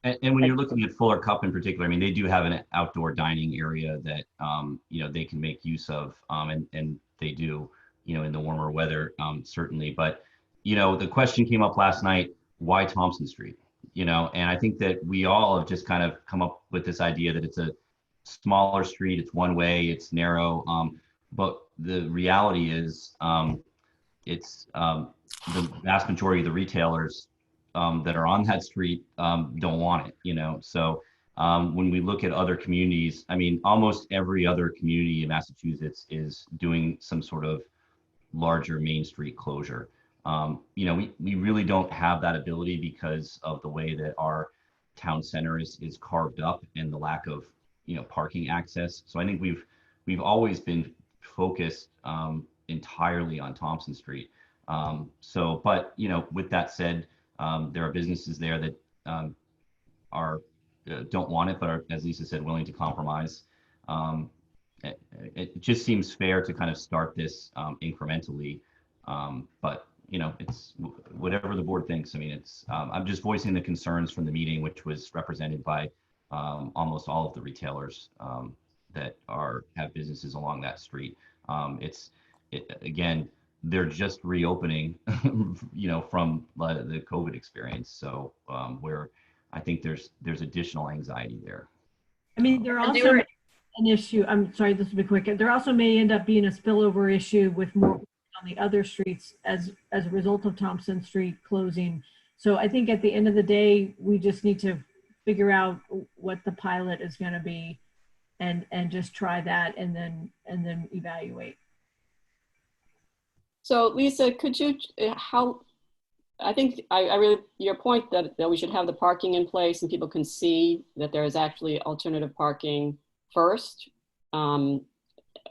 And when you're looking at Fuller Cup in particular, I mean, they do have an outdoor dining area that, you know, they can make use of, and they do, you know, in the warmer weather, certainly. But, you know, the question came up last night, why Thompson Street? You know, and I think that we all have just kind of come up with this idea that it's a smaller street, it's one way, it's narrow. But the reality is, it's the vast majority of the retailers that are on that street don't want it, you know. So when we look at other communities, I mean, almost every other community in Massachusetts is doing some sort of larger Main Street closure. You know, we really don't have that ability because of the way that our town center is carved up and the lack of, you know, parking access. So I think we've always been focused entirely on Thompson Street. So, but, you know, with that said, there are businesses there that are don't want it, but are, as Lisa said, willing to compromise. It just seems fair to kind of start this incrementally, but you know, it's whatever the board thinks. I mean, it's I'm just voicing the concerns from the meeting, which was represented by almost all of the retailers that have businesses along that street. Again, they're just reopening, you know, from the COVID experience. So where I think there's additional anxiety there. I mean, there And they also were- may be an issue. I'm sorry, this will be quick. There also may end up being a spillover issue with more on the other streets as a result of Thompson Street closing. So I think at the end of the day, we just need to figure out what the pilot is going to be, and just try that, and then evaluate. So Lisa, could you, I think I really, your point that we should have the parking in place and people can see that there is actually alternative parking first,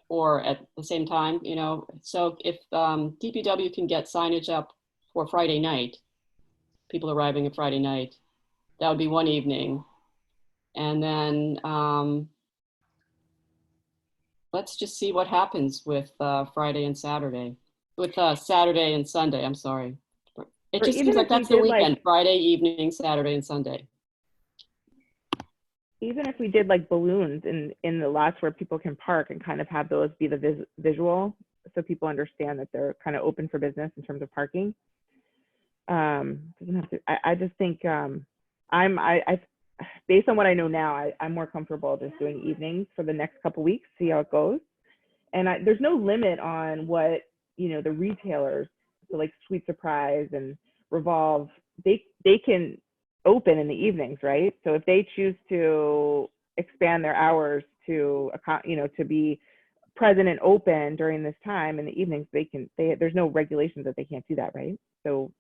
or at the same time, you know. So if DPW can get signage up for Friday night, people arriving on Friday night, that would be one evening. And then let's just see what happens with Friday and Saturday. With Saturday and Sunday, I'm sorry. It Or just even seems like if we that's the did, weekend, like- Friday evening, Saturday and Sunday. even if we did like balloons in the lots where people can park and kind of have those be the visual, so people understand that they're kind of open for business in terms of parking. Doesn't have to. I just think I based on what I know now, I'm more comfortable just doing evenings for the next couple weeks, see how it goes. And there's no limit on what, you know, the retailers, so like Sweet Surprise and Revolve, they can open in the evenings, right? So if they choose to expand their hours to, you know, to be present and open during this time in the evenings, there's no regulations that they can't do that, right? So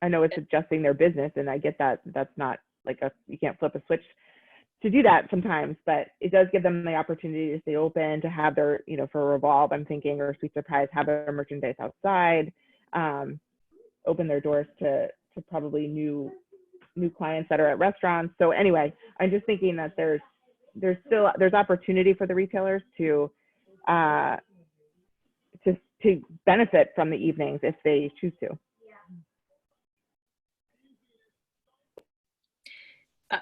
I know it's adjusting their business, and I get that that's not like you can't flip a switch to do that sometimes, but it does give them the opportunity to stay open, to have their, you know, for Revolve, I'm thinking, or Sweet Surprise, have their merchandise outside, open their doors to probably new clients that are at restaurants. So anyway, I'm just thinking that there's opportunity for the retailers to benefit from the evenings if they choose to.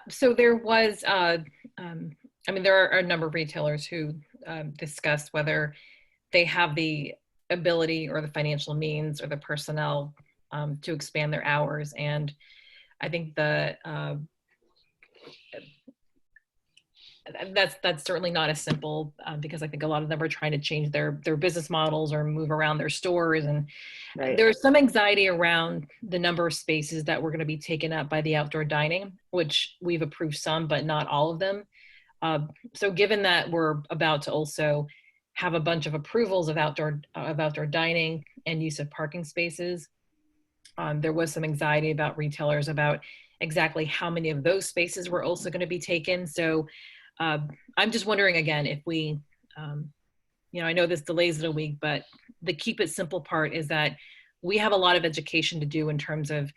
So there was, I mean, there are a number of retailers who discussed whether they have the ability or the financial means or the personnel to expand their hours. And I think that's certainly not as simple because I think a lot of them are trying to change their business models or move around their stores. And Right. there's some anxiety around the number of spaces that were going to be taken up by the outdoor dining, which we've approved some, but not all of them. So given that we're about to also have a bunch of approvals of outdoor dining and use of parking spaces, there was some anxiety about retailers about exactly how many of those spaces were also going to be taken. So I'm just wondering again, if we, I know this delays it a week, but the keep it simple part is that we have a lot of education to do in terms of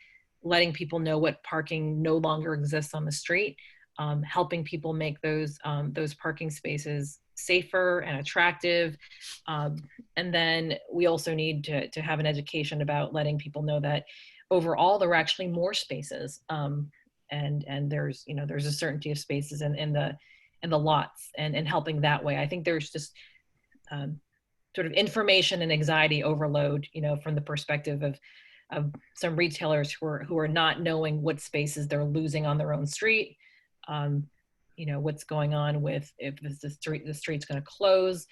letting people know what parking no longer exists on the street, helping people make those parking spaces safer and attractive. And then we also need to have an education about letting people know that overall there are actually more spaces. And there's a certainty of spaces in the lots and helping that way. I think there's just sort of information and anxiety overload, from the perspective of some retailers who are not knowing what spaces they're losing on their own street. What's going on with if the street's going to close.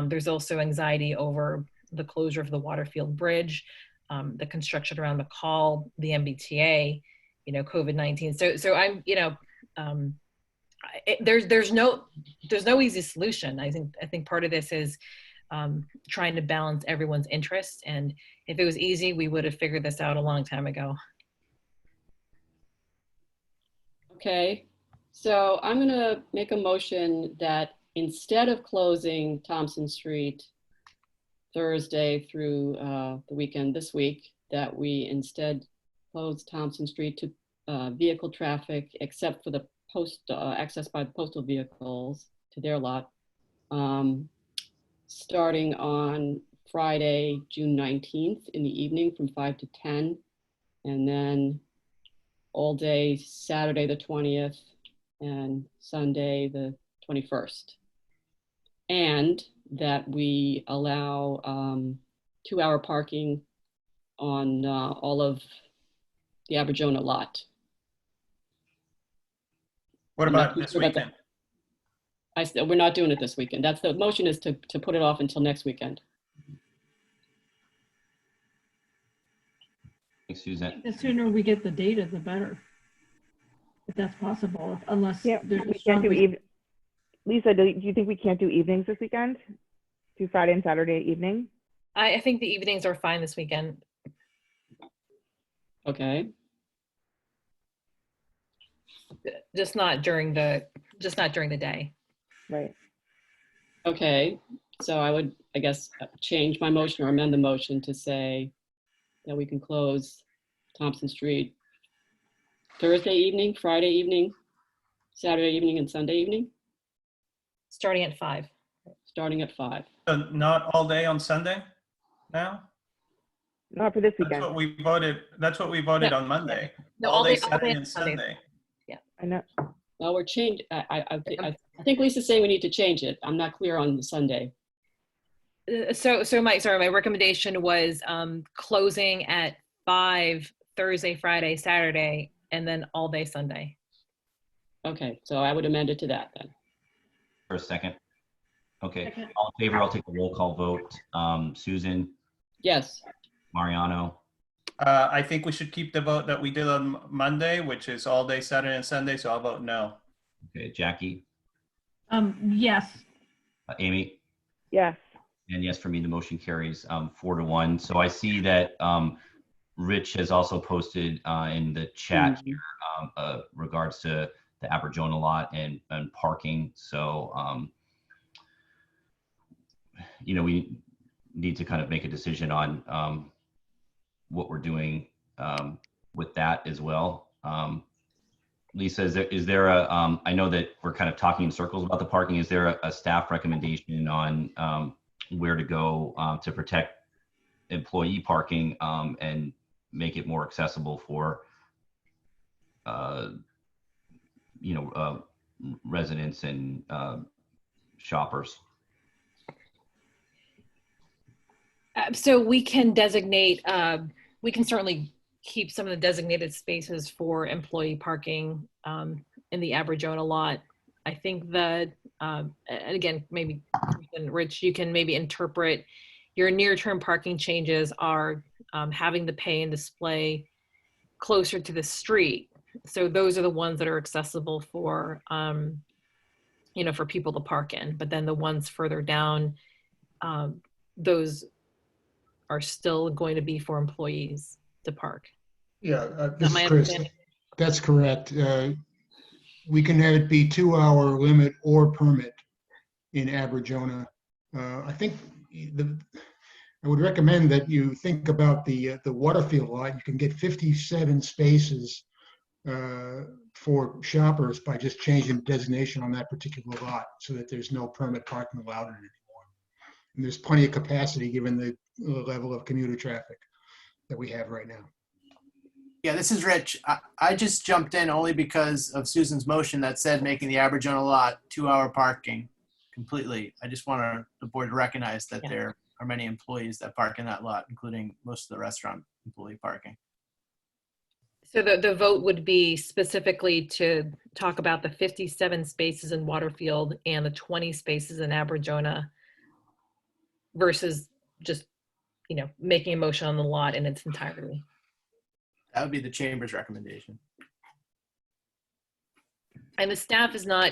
There's also anxiety over the closure of the Waterfield Bridge, the construction around McCall, the MBTA, COVID-19. So I'm, there's no easy solution. I think part of this is trying to balance everyone's interests. And if it was easy, we would have figured this out a long time ago. Okay, so I'm going to make a motion that instead of closing Thompson Street Thursday through the weekend this week, that we instead close Thompson Street to vehicle traffic except for the access by the postal vehicles to their lot, starting on Friday, June 19th in the evening from 5 to 10, and then all day Saturday the 20th and Sunday the 21st. And that we allow 2-hour parking on all of the Aberjona lot. What about this weekend? We're not doing it this weekend. The motion is to put it off until next weekend. Thanks, Suzanne. The sooner we get the data, the better. If that's possible, unless Yeah, there's we can't do Lisa, do you think we can't do evenings this weekend? Do Friday and Saturday evening? I think the evenings are fine this weekend. Okay. Just not during the day. Right. Okay, so I would, I guess, change my motion or amend the motion to say that we can close Thompson Street Thursday evening, Friday evening, Saturday evening, and Sunday evening, Starting at 5. starting at 5. So not all day on Sunday now? Not for this That's weekend. what we voted. That's what we voted on Monday. No, all day all Saturday day and Sunday. Sunday. I know. Well, we're changed. I think Lisa's saying we need to change it. I'm not clear on the Sunday. So my recommendation was closing at 5 Thursday, Friday, Saturday, and then all day Sunday. Okay, so I would amend it to that then. For a second. Okay, Second. all in favor, I'll take a roll call vote. Susan, Yes. Mariano, I think we should keep the vote that we did on Monday, which is all day Saturday and Sunday. So I'll vote no. okay, Jackie, Yes. Amy, Yes. and yes for me, the motion carries 4-1. So I see that Rich has also posted in the chat here regards to the Aberjona lot and parking. So, we need to kind of make a decision on what we're doing with that as well. Lisa, is there a, I know that we're kind of talking in circles about the parking. Is there a staff recommendation on where to go to protect employee parking and make it more accessible for, residents and shoppers? So we can designate, we can certainly keep some of the designated spaces for employee parking in the Aberjona lot. I think that, and again, maybe Rich, you can maybe interpret your near-term parking changes are having the pay and display closer to the street. So those are the ones that are accessible for, for people to park in. But then the ones further down, those are still going to be for employees to park. Yeah, Is this that is my Chris. understanding? That's correct. We can have it be 2-hour limit or permit in Aberjona. I think I would recommend that you think about the Waterfield lot. You can get 57 spaces for shoppers by just changing the designation on that particular lot so that there's no permit parking allowed in it anymore. And there's plenty of capacity given the level of commuter traffic that we have right now. Yeah, this is Rich. I just jumped in only because of Susan's motion that said making the Aberjona lot 2-hour parking completely. I just want the board to recognize that there are many employees that park in that lot, including most of the restaurant employee parking. So the vote would be specifically to talk about the 57 spaces in Waterfield and the 20 spaces in Aberjona versus just, making a motion on the lot in its entirety. That would be the chamber's recommendation. And the staff is not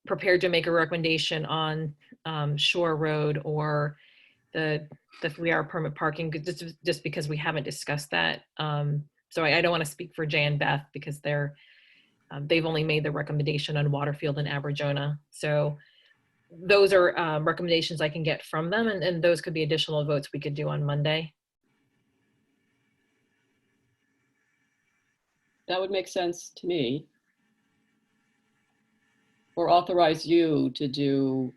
prepared to make a recommendation on Shore Road or the 3-hour permit parking, just because we haven't discussed that. So I don't want to speak for Jay and Beth because they've only made the recommendation on Waterfield and Aberjona. So those are recommendations I can get from them, and those could be additional votes we could do on Monday. That would make sense to me. Or authorize you to do,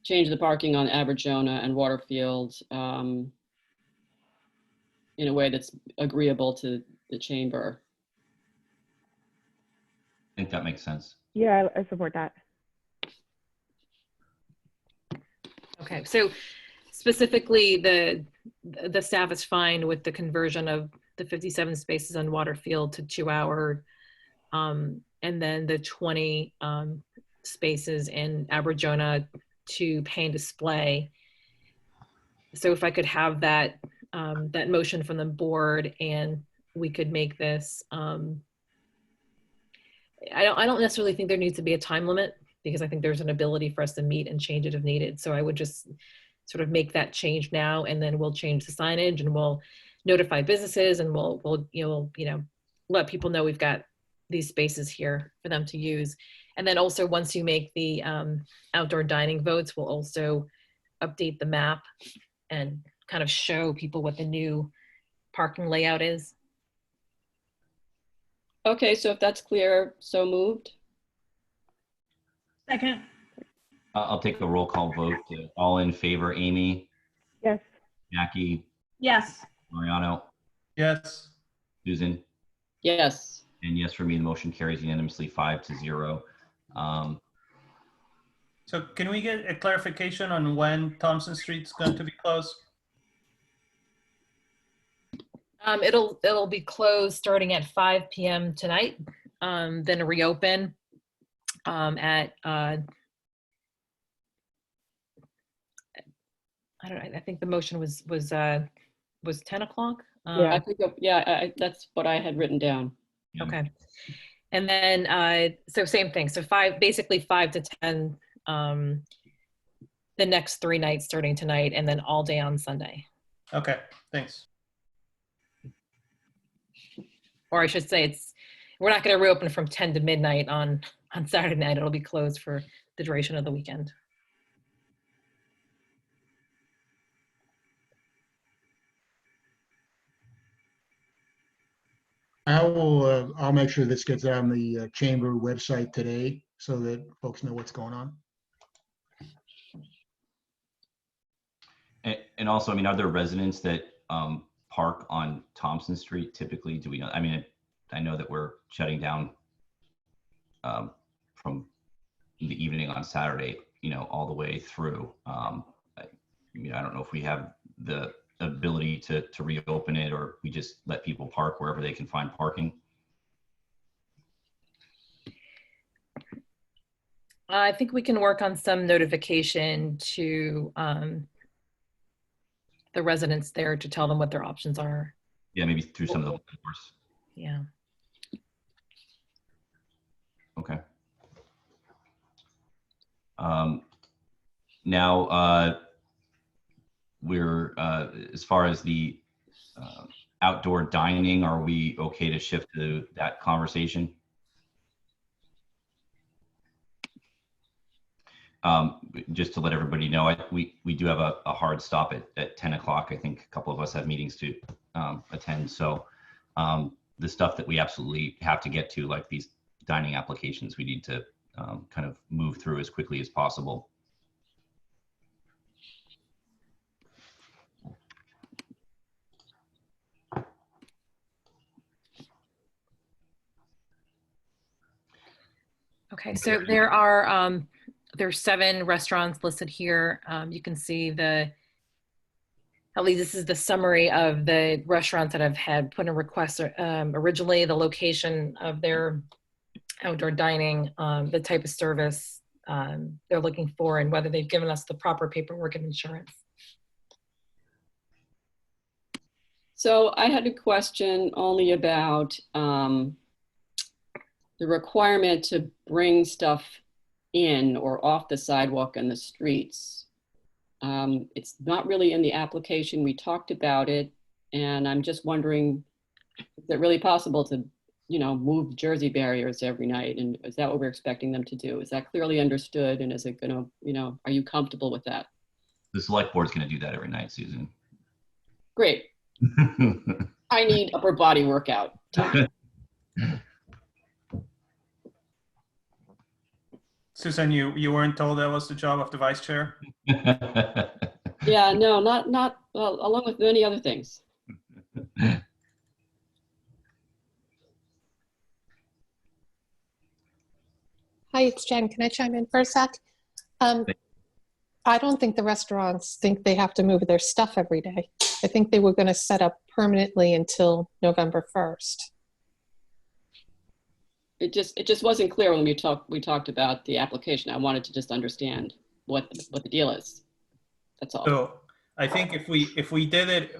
change the parking on Aberjona and Waterfield in a way that's agreeable to the chamber. I think that makes sense. Yeah, I support that. Okay, so specifically, the staff is fine with the conversion of the 57 spaces on Waterfield to 2-hour, and then the 20 spaces in Aberjona to pay and display. So if I could have that that motion from the board, and we could make this. I don't necessarily think there needs to be a time limit, because I think there's an ability for us to meet and change it if needed. So I would just sort of make that change now, and then we'll change the signage, and we'll notify businesses, and we'll let people know we've got these spaces here for them to use. And then also, once you make the outdoor dining votes, we'll also update the map and kind of show people what the new parking layout is. Okay, so if that's clear, so moved. Second. I'll take a roll call vote. All in favor, Amy, Yes. Jackie, Yes. Mariano, Yes. Susan, Yes. and yes for me. The motion carries unanimously 5-0. So can we get a clarification on when Thompson Street's going to be closed? It'll be closed starting at 5 p.m. tonight, then reopen at I think the motion was 10 o'clock. Yeah. I think, that's what I had written down. Yeah. Okay. And then, so same thing. So basically 5 to 10, the next 3 nights starting tonight, and then all day on Sunday. Okay, thanks. Or I should say we're not going to reopen from 10 to midnight on Saturday night. It'll be closed for the duration of the weekend. I'll make sure this gets on the chamber website today so that folks know what's going on. And also, I mean, are there residents that park on Thompson Street typically? Do we know? I mean, I know that we're shutting down from the evening on Saturday, all the way through. I don't know if we have the ability to reopen it, or we just let people park wherever they can find parking. I think we can work on some notification to the residents there to tell them what their options are. Yeah, maybe through some of the landlords. Yeah. Okay. Now, we're, as far as the outdoor dining, are we okay to shift to that conversation? Just to let everybody know, we do have a hard stop at 10 o'clock. I think a couple of us have meetings to attend. So the stuff that we absolutely have to get to, like these dining applications, we need to kind of move through as quickly as possible. Okay, so there's 7 restaurants listed here. You can see at least this is the summary of the restaurants that have had put in requests originally, the location of their outdoor dining, the type of service they're looking for, and whether they've given us the proper paperwork and insurance. So I had a question only about the requirement to bring stuff in or off the sidewalk and the streets. It's not really in the application. We talked about it, and I'm just wondering, is it really possible to, move Jersey barriers every night? And is that what we're expecting them to do? Is that clearly understood? And is it gonna, are you comfortable with that? The select board's going to do that every night, Susan. Great. I need upper body workout. Susan, you weren't told that was the job of the vice chair? Yeah, no, not well, along with many other things. Hi, it's Jen. Can I chime in for a sec? I don't think the restaurants think they have to move their stuff every day. I think they were going to set up permanently until November 1st. It just wasn't clear when we talked about the application. I wanted to just understand what the deal is. That's all. So I think if we did it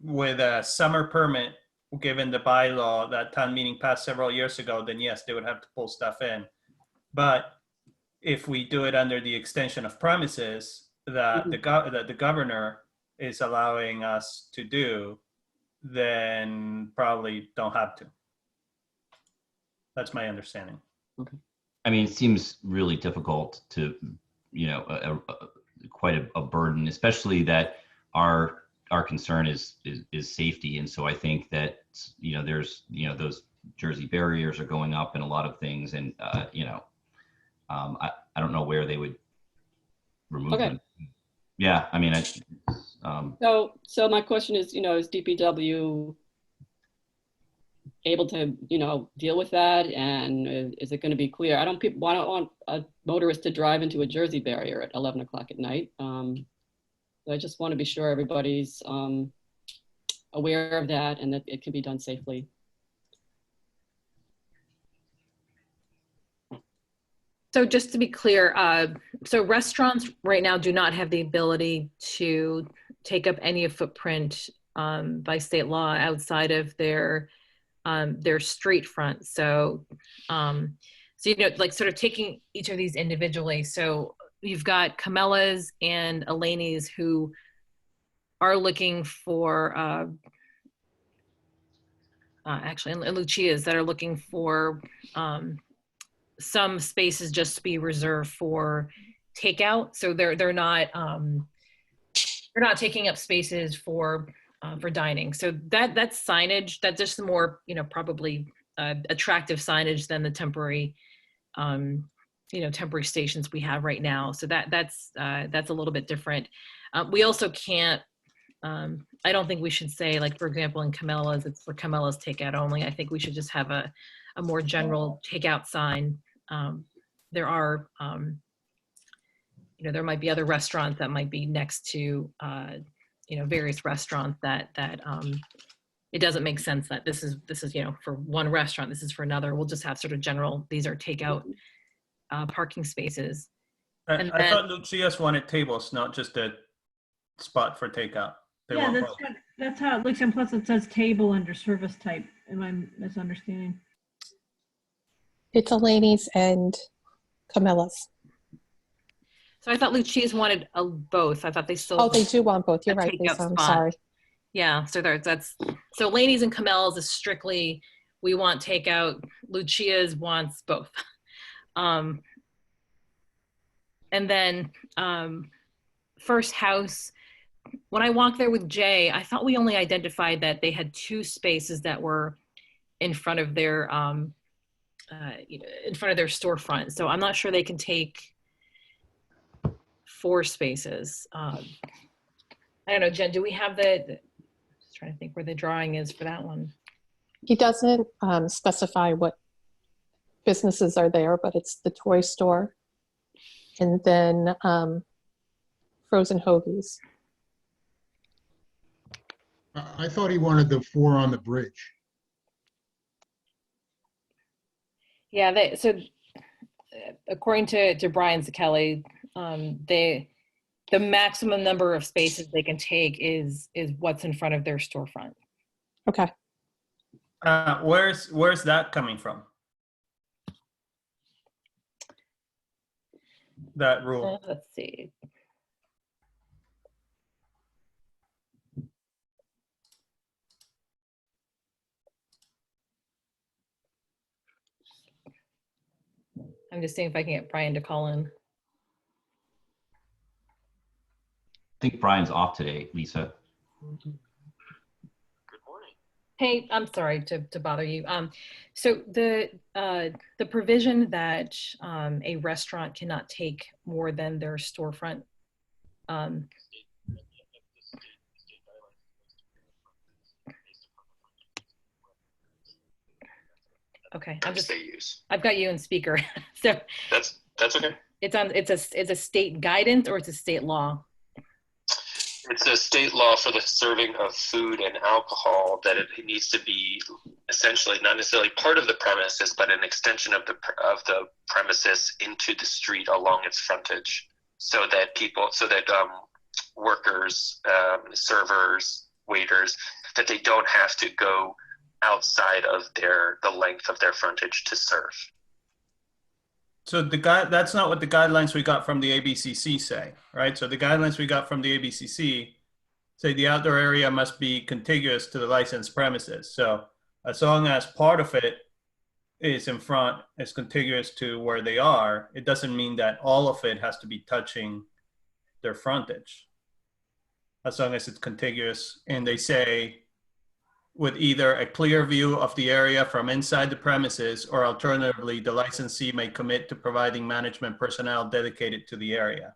with a summer permit, given the bylaw that town meeting passed several years ago, then yes, they would have to pull stuff in. But if we do it under the extension of premises that the governor is allowing us to do, then probably don't have to. That's my understanding. Okay. I mean, it seems really difficult to, quite a burden, especially that our concern is safety. And so I think that, there's, those Jersey barriers are going up and a lot of things. And, I don't know where they would remove them. Yeah, I mean, so my question is, is DPW able to, deal with that? And is it going to be clear? I don't want a motorist to drive into a Jersey barrier at 11 o'clock at night. So I just want to be sure everybody's aware of that and that it can be done safely. So just to be clear, so restaurants right now do not have the ability to take up any footprint by state law outside of their street front. So, like sort of taking each of these individually. So you've got Camellas and Eleni's who are looking for, actually, and Lucia's that are looking for some spaces just to be reserved for takeout. So they're not taking up spaces for dining. So that's signage. That's just more, probably attractive signage than the temporary, temporary stations we have right now. So that's a little bit different. We also can't, I don't think we should say, like, for example, in Camellas, it's for Camellas takeout only. I think we should just have a more general takeout sign. There are, there might be other restaurants that might be next to, various restaurants that it doesn't make sense that this is, for one restaurant, this is for another. We'll just have sort of general, these are takeout parking spaces. And I then- thought Lucia's wanted tables, not just a spot for takeout. They Yeah, want that's both. that's how it looks, and plus it says table under service type. Am I misunderstanding? It's Eleni's and Camilla's. So I thought Lucia's wanted both. I thought they still. Oh, they do want both. You're a right, takeout Lisa. I'm spot. sorry. Yeah, so so Laney's and Camel's is strictly, we want takeout. Lucia's wants both. And then First House, when I walked there with Jay, I thought we only identified that they had 2 spaces that were in front of their storefront. So I'm not sure they can take 4 spaces. I don't know, Jen, do we have just trying to think where the drawing is for that one. He doesn't specify what businesses are there, but it's the toy store and then frozen hoagies. I thought he wanted the 4 on the bridge. Yeah, so according to Brian Kelly, the maximum number of spaces they can take is what's in front of their storefront. Okay. Where's that coming from? That rule. Let's see. I'm just seeing if I can get Brian to call in. I think Brian's off today, Lisa. Good morning. Hey, I'm sorry to bother you. So the provision that a restaurant cannot take more than their storefront. Okay, I've got you in speaker. So that's okay. It's a state guidance or it's a state law? It's a state law for the serving of food and alcohol that it needs to be essentially not necessarily part of the premises, but an extension of the premises into the street along its frontage, so that workers, servers, waiters, that they don't have to go outside of the length of their frontage to serve. So that's not what the guidelines we got from the ABCC say, right? So the guidelines we got from the ABCC say the outdoor area must be contiguous to the licensed premises. So as long as part of it is contiguous to where they are, it doesn't mean that all of it has to be touching their frontage. As long as it's contiguous, and they say with either a clear view of the area from inside the premises, or alternatively, the licensee may commit to providing management personnel dedicated to the area.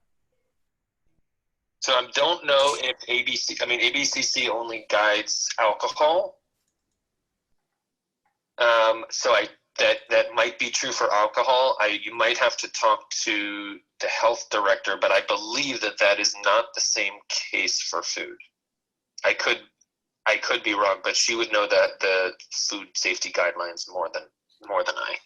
So I don't know if ABCC only guides alcohol. So that might be true for alcohol. You might have to talk to the health director, but I believe that is not the same case for food. I could be wrong, but she would know the food safety guidelines more than I.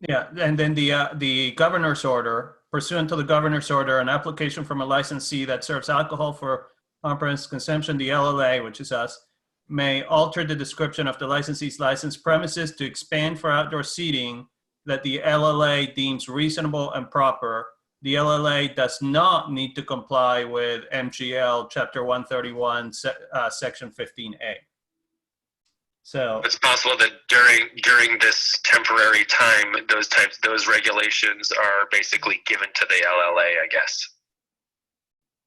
Yeah, and then the governor's order, pursuant to the governor's order, an application from a licensee that serves alcohol for on-premise consumption, the LLA, which is us, may alter the description of the licensee's licensed premises to expand for outdoor seating that the LLA deems reasonable and proper. The LLA does not need to comply with MGL Chapter 131, Section 15A. So it's possible that during this temporary time, those regulations are basically given to the LLA, I guess.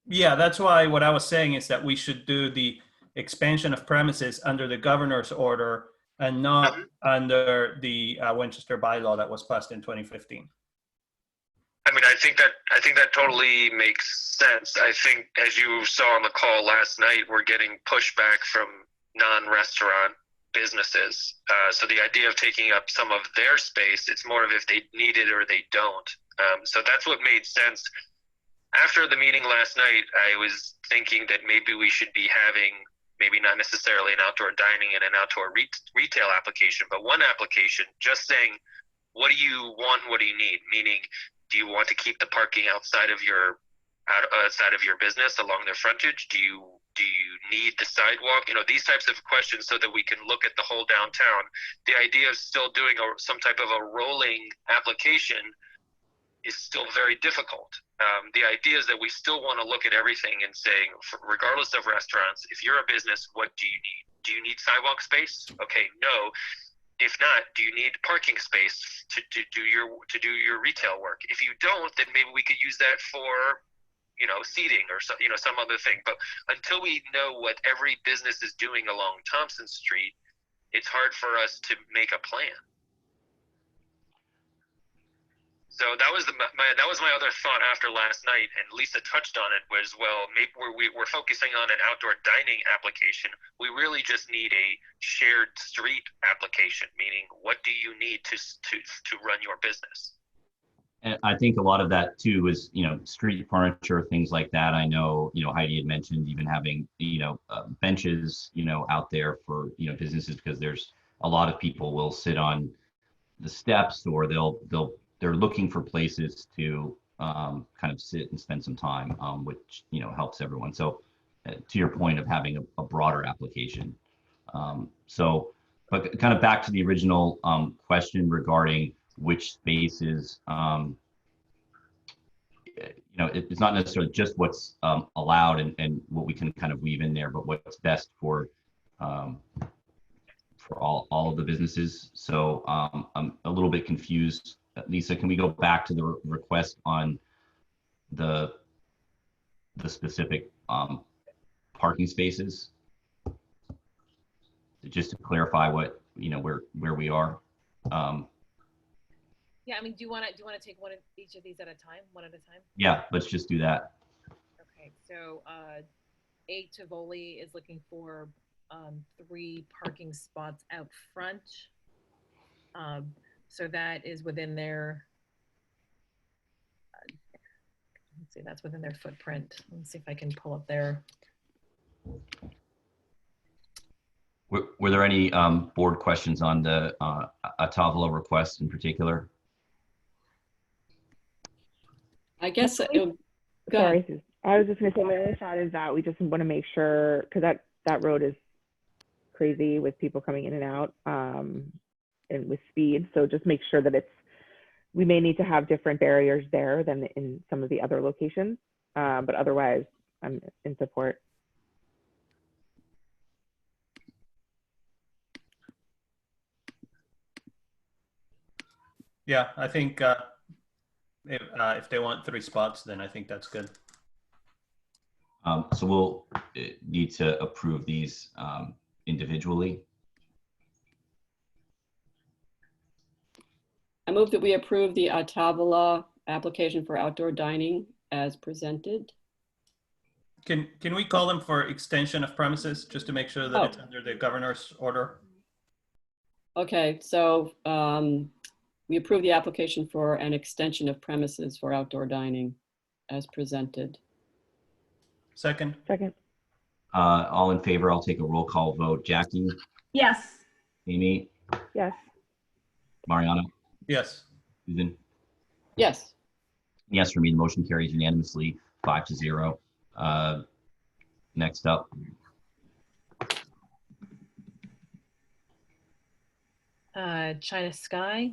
Yeah, that's why what I was saying is that we should do the expansion of premises under the governor's order and not under the Winchester bylaw that was passed in 2015. I mean, I think that totally makes sense. I think, as you saw on the call last night, we're getting pushback from non-restaurant businesses. So the idea of taking up some of their space, it's more of if they need it or they don't. So that's what made sense. After the meeting last night, I was thinking that maybe we should be having maybe not necessarily an outdoor dining and an outdoor retail application, but one application just saying, what do you want? What do you need? Meaning, do you want to keep the parking outside of your business along their frontage? Do you need the sidewalk? You know, these types of questions, so that we can look at the whole downtown. The idea of still doing some type of a rolling application is still very difficult. The idea is that we still want to look at everything and saying, regardless of restaurants, if you're a business, what do you need? Do you need sidewalk space? Okay, no. If not, do you need parking space to do your retail work? If you don't, then maybe we could use that for, you know, seating or some other thing. But until we know what every business is doing along Thompson Street, it's hard for us to make a plan. So that was my other thought after last night, and Lisa touched on it, was, well, maybe we're focusing on an outdoor dining application. We really just need a shared street application, meaning what do you need to run your business? And I think a lot of that too is, you know, street furniture, things like that. I know, you know, Heidi had mentioned even having, you know, benches, you know, out there for, you know, businesses, because there's a lot of people will sit on the steps, or they're looking for places to kind of sit and spend some time, which, you know, helps everyone. So to your point of having a broader application. But kind of back to the original question regarding which spaces, you know, it's not necessarily just what's allowed and what we can kind of weave in there, but what's best for all of the businesses. So I'm a little bit confused. Lisa, can we go back to the request on the specific parking spaces? Just to clarify what, you know, where we are. Yeah, I mean, do you want to take one of each of these at a time, one at a time? Yeah, let's just do that. Okay, so 8 Tivoli is looking for 3 parking spots out front. So that is within their, let's see, that's within their footprint. Let's see if I can pull up their. Were there any board questions on the Atavola request in particular? I guess. Sorry, Susan. I was just going to say, my only thought is that we just want to make sure, because that road is crazy with people coming in and out. And with speed, so just make sure that we may need to have different barriers there than in some of the other locations, but otherwise I'm in support. Yeah, I think if they want 3 spots, then I think that's good. So we'll need to approve these individually. I move that we approve the Atavola application for outdoor dining as presented. Can we call them for extension of premises, just to make sure that it's under the governor's order? Okay, so we approve the application for an extension of premises for outdoor dining as presented. Second. All in favor, I'll take a roll call vote. Jackie? Yes. Amy? Yes. Mariano? Yes. Susan? Yes. Yes, for me, the motion carries unanimously, 5-0. Next up. China Sky.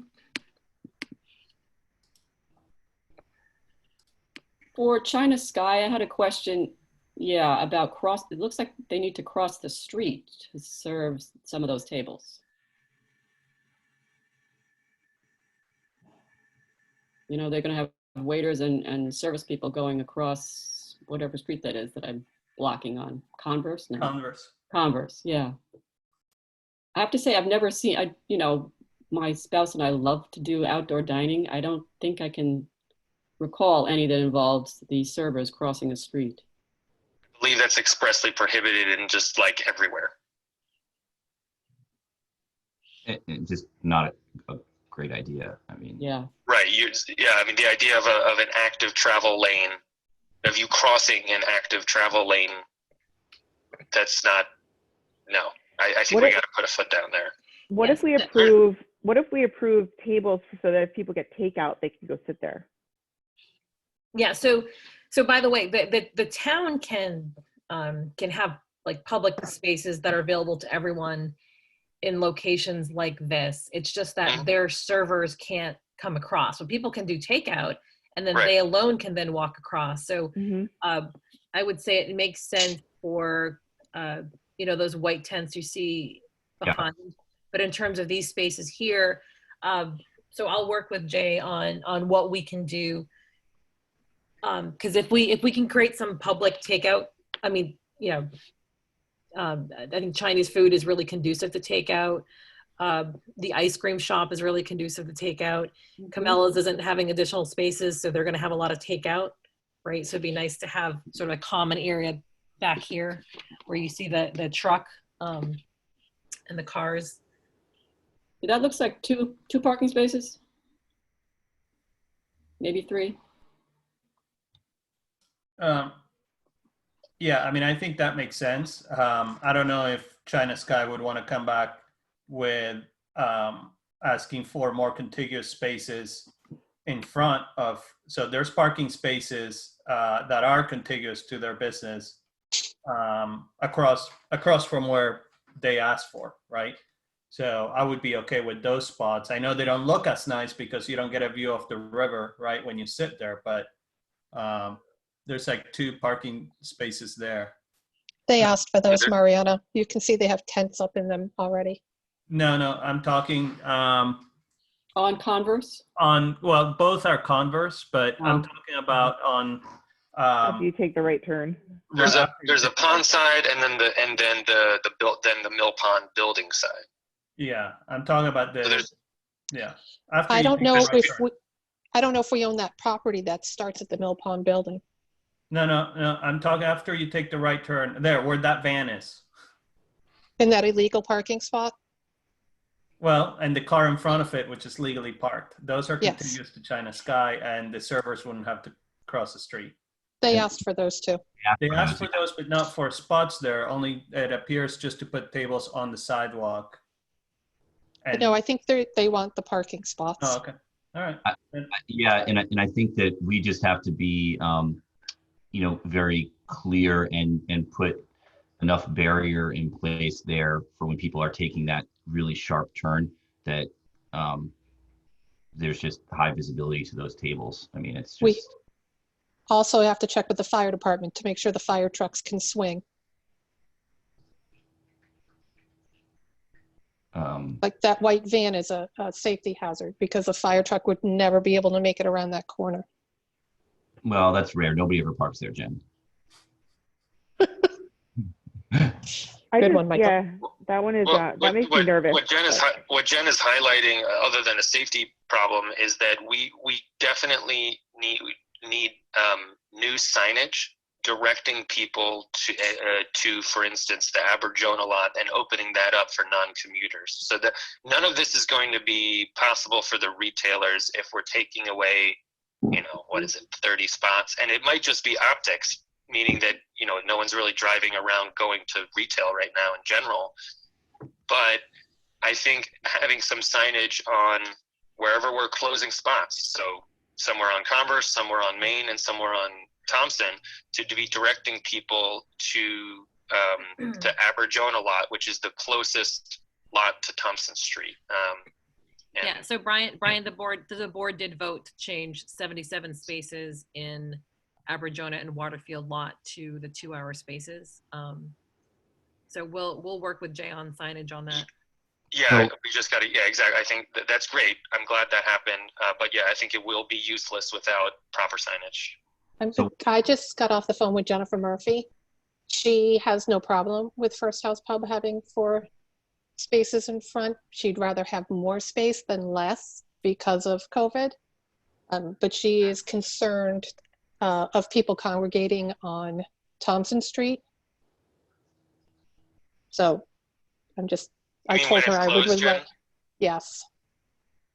For China Sky, I had a question, yeah, about it looks like they need to cross the street to serve some of those tables. You know, they're going to have waiters and service people going across whatever street that is that I'm blocking on. Converse? No. Converse, yeah. I have to say, I've never seen, you know, my spouse and I love to do outdoor dining. I don't think I can recall any that involves the servers crossing a street. I believe that's expressly prohibited in just like everywhere. It's just not a great idea. I mean, yeah, right. I mean, the idea of an active travel lane, of you crossing an active travel lane, that's not no. I think What we if- got to put a foot down there. What Yes. if we approve? What if we approve tables so that if people get takeout, they can go sit there? Yeah, so by the way, the town can have like public spaces that are available to everyone in locations like this. It's just that their servers can't come across. So people can do takeout, and then Right. they alone can then walk across. So Mm-hmm. I would say it makes sense for those white tents you see Yeah. behind. But in terms of these spaces here, so I'll work with Jay on what we can do. Because if we can create some public takeout, I mean, I think Chinese food is really conducive to takeout. The ice cream shop is really conducive to takeout. Cabela's isn't having additional spaces, so they're going to have a lot of takeout, right? So it'd be nice to have sort of a common area back here where you see the truck and the cars. That looks like two parking spaces, maybe 3. Yeah, I mean, I think that makes sense. I don't know if China Sky would want to come back with asking for more contiguous spaces in front of, so there's parking spaces that are contiguous to their business across from where they asked for, right? So I would be okay with those spots. I know they don't look as nice because you don't get a view of the river, right, when you sit there, but there's like 2 parking spaces there. They asked for those, Mariana. You can see they have tents up in them already. No, I'm talking On Converse? well, both are Converse, but I'm talking about on After you take the right turn. There's a pond side, and then the Mill Pond building side. Yeah, I'm talking about yeah. After I you don't take the know right if turn. I don't know if we own that property that starts at the Mill Pond building. No, I'm talking after you take the right turn. There, where that van is. In that illegal parking spot? Well, and the car in front of it, which is legally parked. Those are Yes. contiguous to China Sky, and the servers wouldn't have to cross the street. They asked for those too. They asked for those, but not for spots there. Only, it appears, just to put tables on the sidewalk. And, No, I think they want the parking spots. oh, okay. All right. Yeah, and I think that we just have to be, very clear and put enough barrier in place there for when people are taking that really sharp turn that there's just high visibility to those tables. I mean, it's just. We also have to check with the fire department to make sure the fire trucks can swing. Like that white van is a safety hazard because a fire truck would never be able to make it around that corner. Well, that's rare. Nobody ever parks there, Jen. Good one, Michael. Yeah, that one is that makes me nervous. What Jen is highlighting, other than a safety problem, is that we definitely need new signage directing people to, for instance, the Aberjona lot and opening that up for non-commuters. So that none of this is going to be possible for the retailers if we're taking away, 30 spots, and it might just be optics, meaning that no one's really driving around going to retail right now in general. But I think having some signage on wherever we're closing spots, so somewhere on Converse, somewhere on Main, and somewhere on Thompson, to be directing people to the Aberjona lot, which is the closest lot to Thompson Street. Yeah, so Brian, the board did vote to change 77 spaces in Aberjona and Waterfield lot to the 2-hour spaces. So we'll work with Jay on signage on that. Yeah, we just got to, yeah, exactly. I think that's great. I'm glad that happened. But yeah, I think it will be useless without proper signage. I just got off the phone with Jennifer Murphy. She has no problem with First House Pub having 4 spaces in front. She'd rather have more space than less because of COVID. But she is concerned of people congregating on Thompson Street. So I told her I would relate. Yes.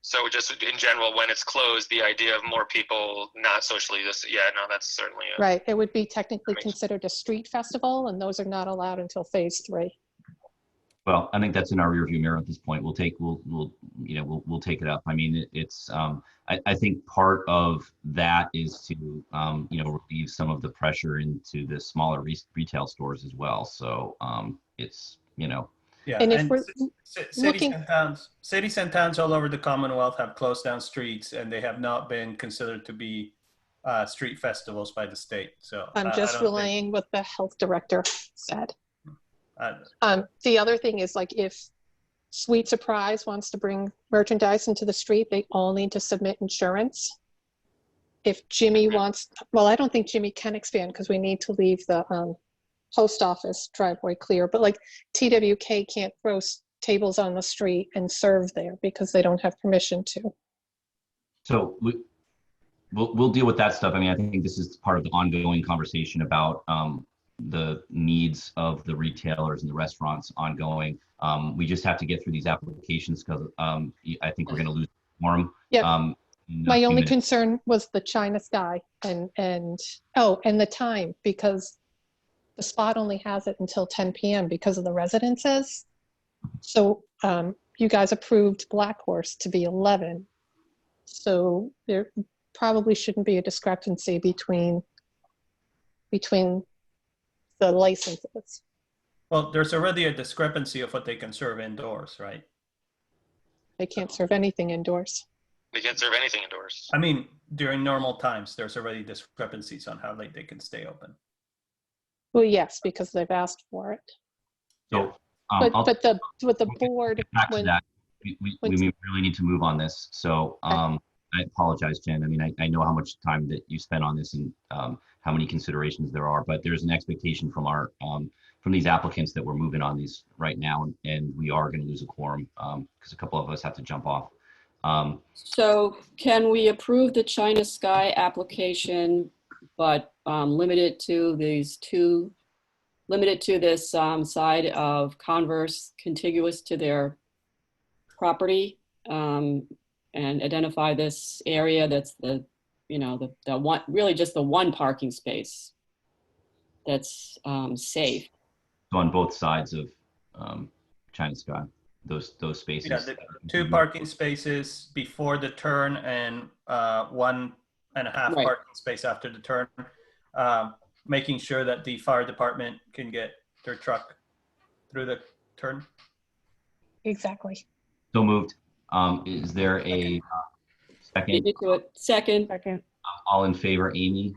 So just in general, when it's closed, the idea of more people not socially that's certainly right. It would be technically considered a street festival, and those are not allowed until phase 3. Well, I think that's in our rearview mirror at this point. We'll take it up. I mean, I think part of that is to, relieve some of the pressure into the smaller retail stores as well. So it's, Yeah, And if we're looking, cities and towns all over the Commonwealth have closed down streets, and they have not been considered to be street festivals by the state. So I'm just relaying what the health director said. I- The other thing is, like, if Sweet Surprise wants to bring merchandise into the street, they all need to submit insurance. If Jimmy wants, well, I don't think Jimmy can expand because we need to leave the post office driveway clear, but like TWK can't throw tables on the street and serve there because they don't have permission to. So we'll deal with that stuff. I mean, I think this is part of the ongoing conversation about the needs of the retailers and the restaurants ongoing. We just have to get through these applications because I think we're going to lose quorum. Yeah. My only concern was the China Sky and the time, because the spot only has it until 10 p.m. because of the residences. So you guys approved Black Horse to be 11. So there probably shouldn't be a discrepancy between the licenses. Well, there's already a discrepancy of what they can serve indoors, right? They can't serve anything indoors. They can't serve anything indoors. I mean, during normal times, there's already discrepancies on how late they can stay open. Well, yes, because they've asked for it. So, but the board, back to that. We really need to move on this. So I apologize, Jen. I mean, I know how much time that you spent on this and how many considerations there are, but there's an expectation from our from these applicants that we're moving on these right now, and we are going to lose a quorum because a couple of us have to jump off. So can we approve the China Sky application, but limited to this side of Converse contiguous to their property, and identify this area that's the one, really just the one parking space that's safe. So on both sides of China Sky, those spaces. Yeah, the 2 parking spaces before the turn and 1.5 parking space after the turn, making sure that the fire department can get their truck through the turn. Exactly. So moved. Is there a second? Second. All in favor, Amy?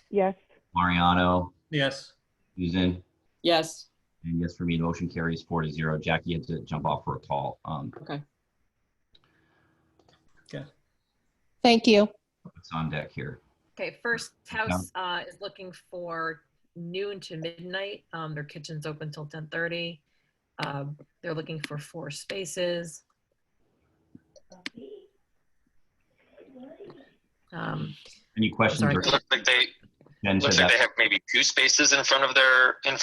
Yes. Mariano? Yes. Susan? Yes. And yes for me, motion carries 4-0. Jackie had to jump off for a call. Okay. Okay. Thank you. What's on deck here? Okay, First House is looking for noon to midnight. Their kitchen's open till 10:30. They're looking for 4 spaces. Any questions? Sorry. Or It looks like they Jen looks said like that- they have maybe 2 spaces in front of there, and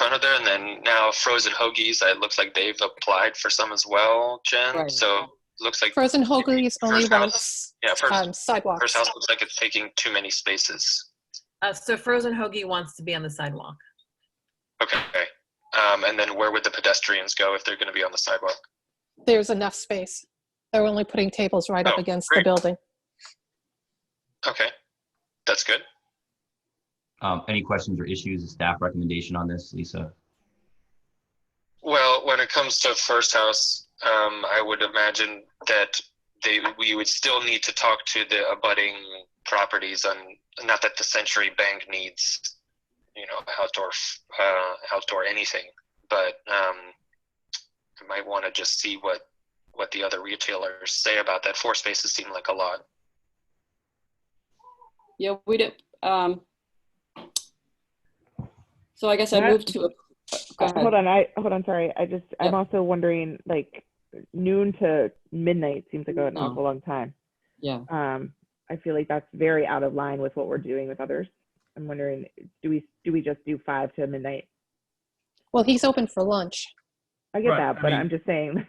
then now Frozen Hoagies. It looks like they've applied for some as well, Jen. Right. So looks like Frozen Hoagies only First wants House, sidewalks. First House looks like it's taking too many spaces. So Frozen Hoagie wants to be on the sidewalk. Okay. And then where would the pedestrians go if they're going to be on the sidewalk? There's enough space. They're only putting tables right up against the great. building. Okay, that's good. Any questions or issues? A staff recommendation on this, Lisa? Well, when it comes to First House, I would imagine that we would still need to talk to the abutting properties, on not that the Century Bank needs, outdoor anything, but I might want to just see what the other retailers say about that. 4 spaces seem like a lot. Yeah, we did. So I guess I moved to. Go ahead. Hold on. Sorry. I'm also wondering, like, noon to midnight seems like an awful long time. Yeah. I feel like that's very out of line with what we're doing with others. I'm wondering, do we just do 5 to midnight? Well, he's open for lunch. I get Right, that, but I'm just saying.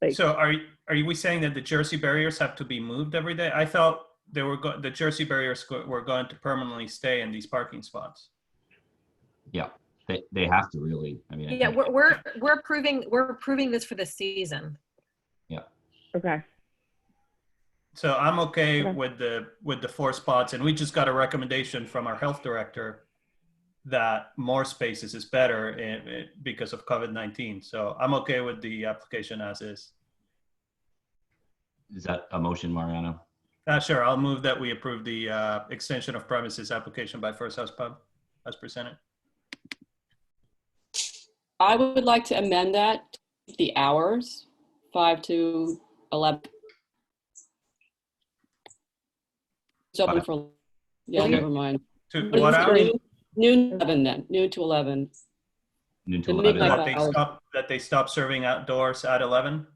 Like, So are we saying that the Jersey barriers have to be moved every day? I thought the Jersey barriers were going to permanently stay in these parking spots. Yeah. They have to really, I mean. I Yeah, think- we're approving this for the season. Okay. So I'm okay Okay. with the 4 spots, and we just got a recommendation from our health director that more spaces is better because of COVID-19. So I'm okay with the application as is. Is that a motion, Mariano? Sure, I'll move that we approve the extension of premises application by First House Pub as presented. I would like to amend that to the hours, 5 to 11. It's open for, yeah, Okay. never mind. To What what is it, hour? noon to 11 then, noon to 11. Noon to The 11. midnight That they stop serving outdoors at 11?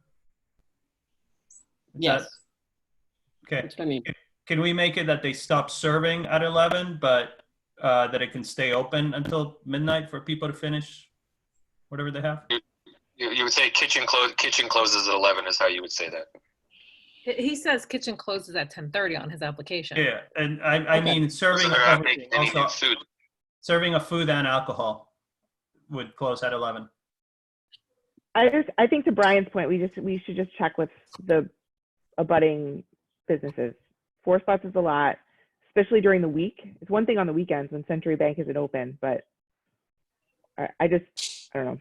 Yes, Okay. that's what I mean. Can we make it that they stop serving at 11, but that it can stay open until midnight for people to finish whatever they have? You would say kitchen closes at 11 is how you would say that. He says kitchen closes at 10:30 on his application. Yeah, and I Okay. mean serving So they're not everything. making any new Also, food. serving of food and alcohol would close at 11. I think to Brian's point, we should just check with the abutting businesses. 4 spots is a lot, especially during the week. It's one thing on the weekends when Century Bank isn't open, but I don't know.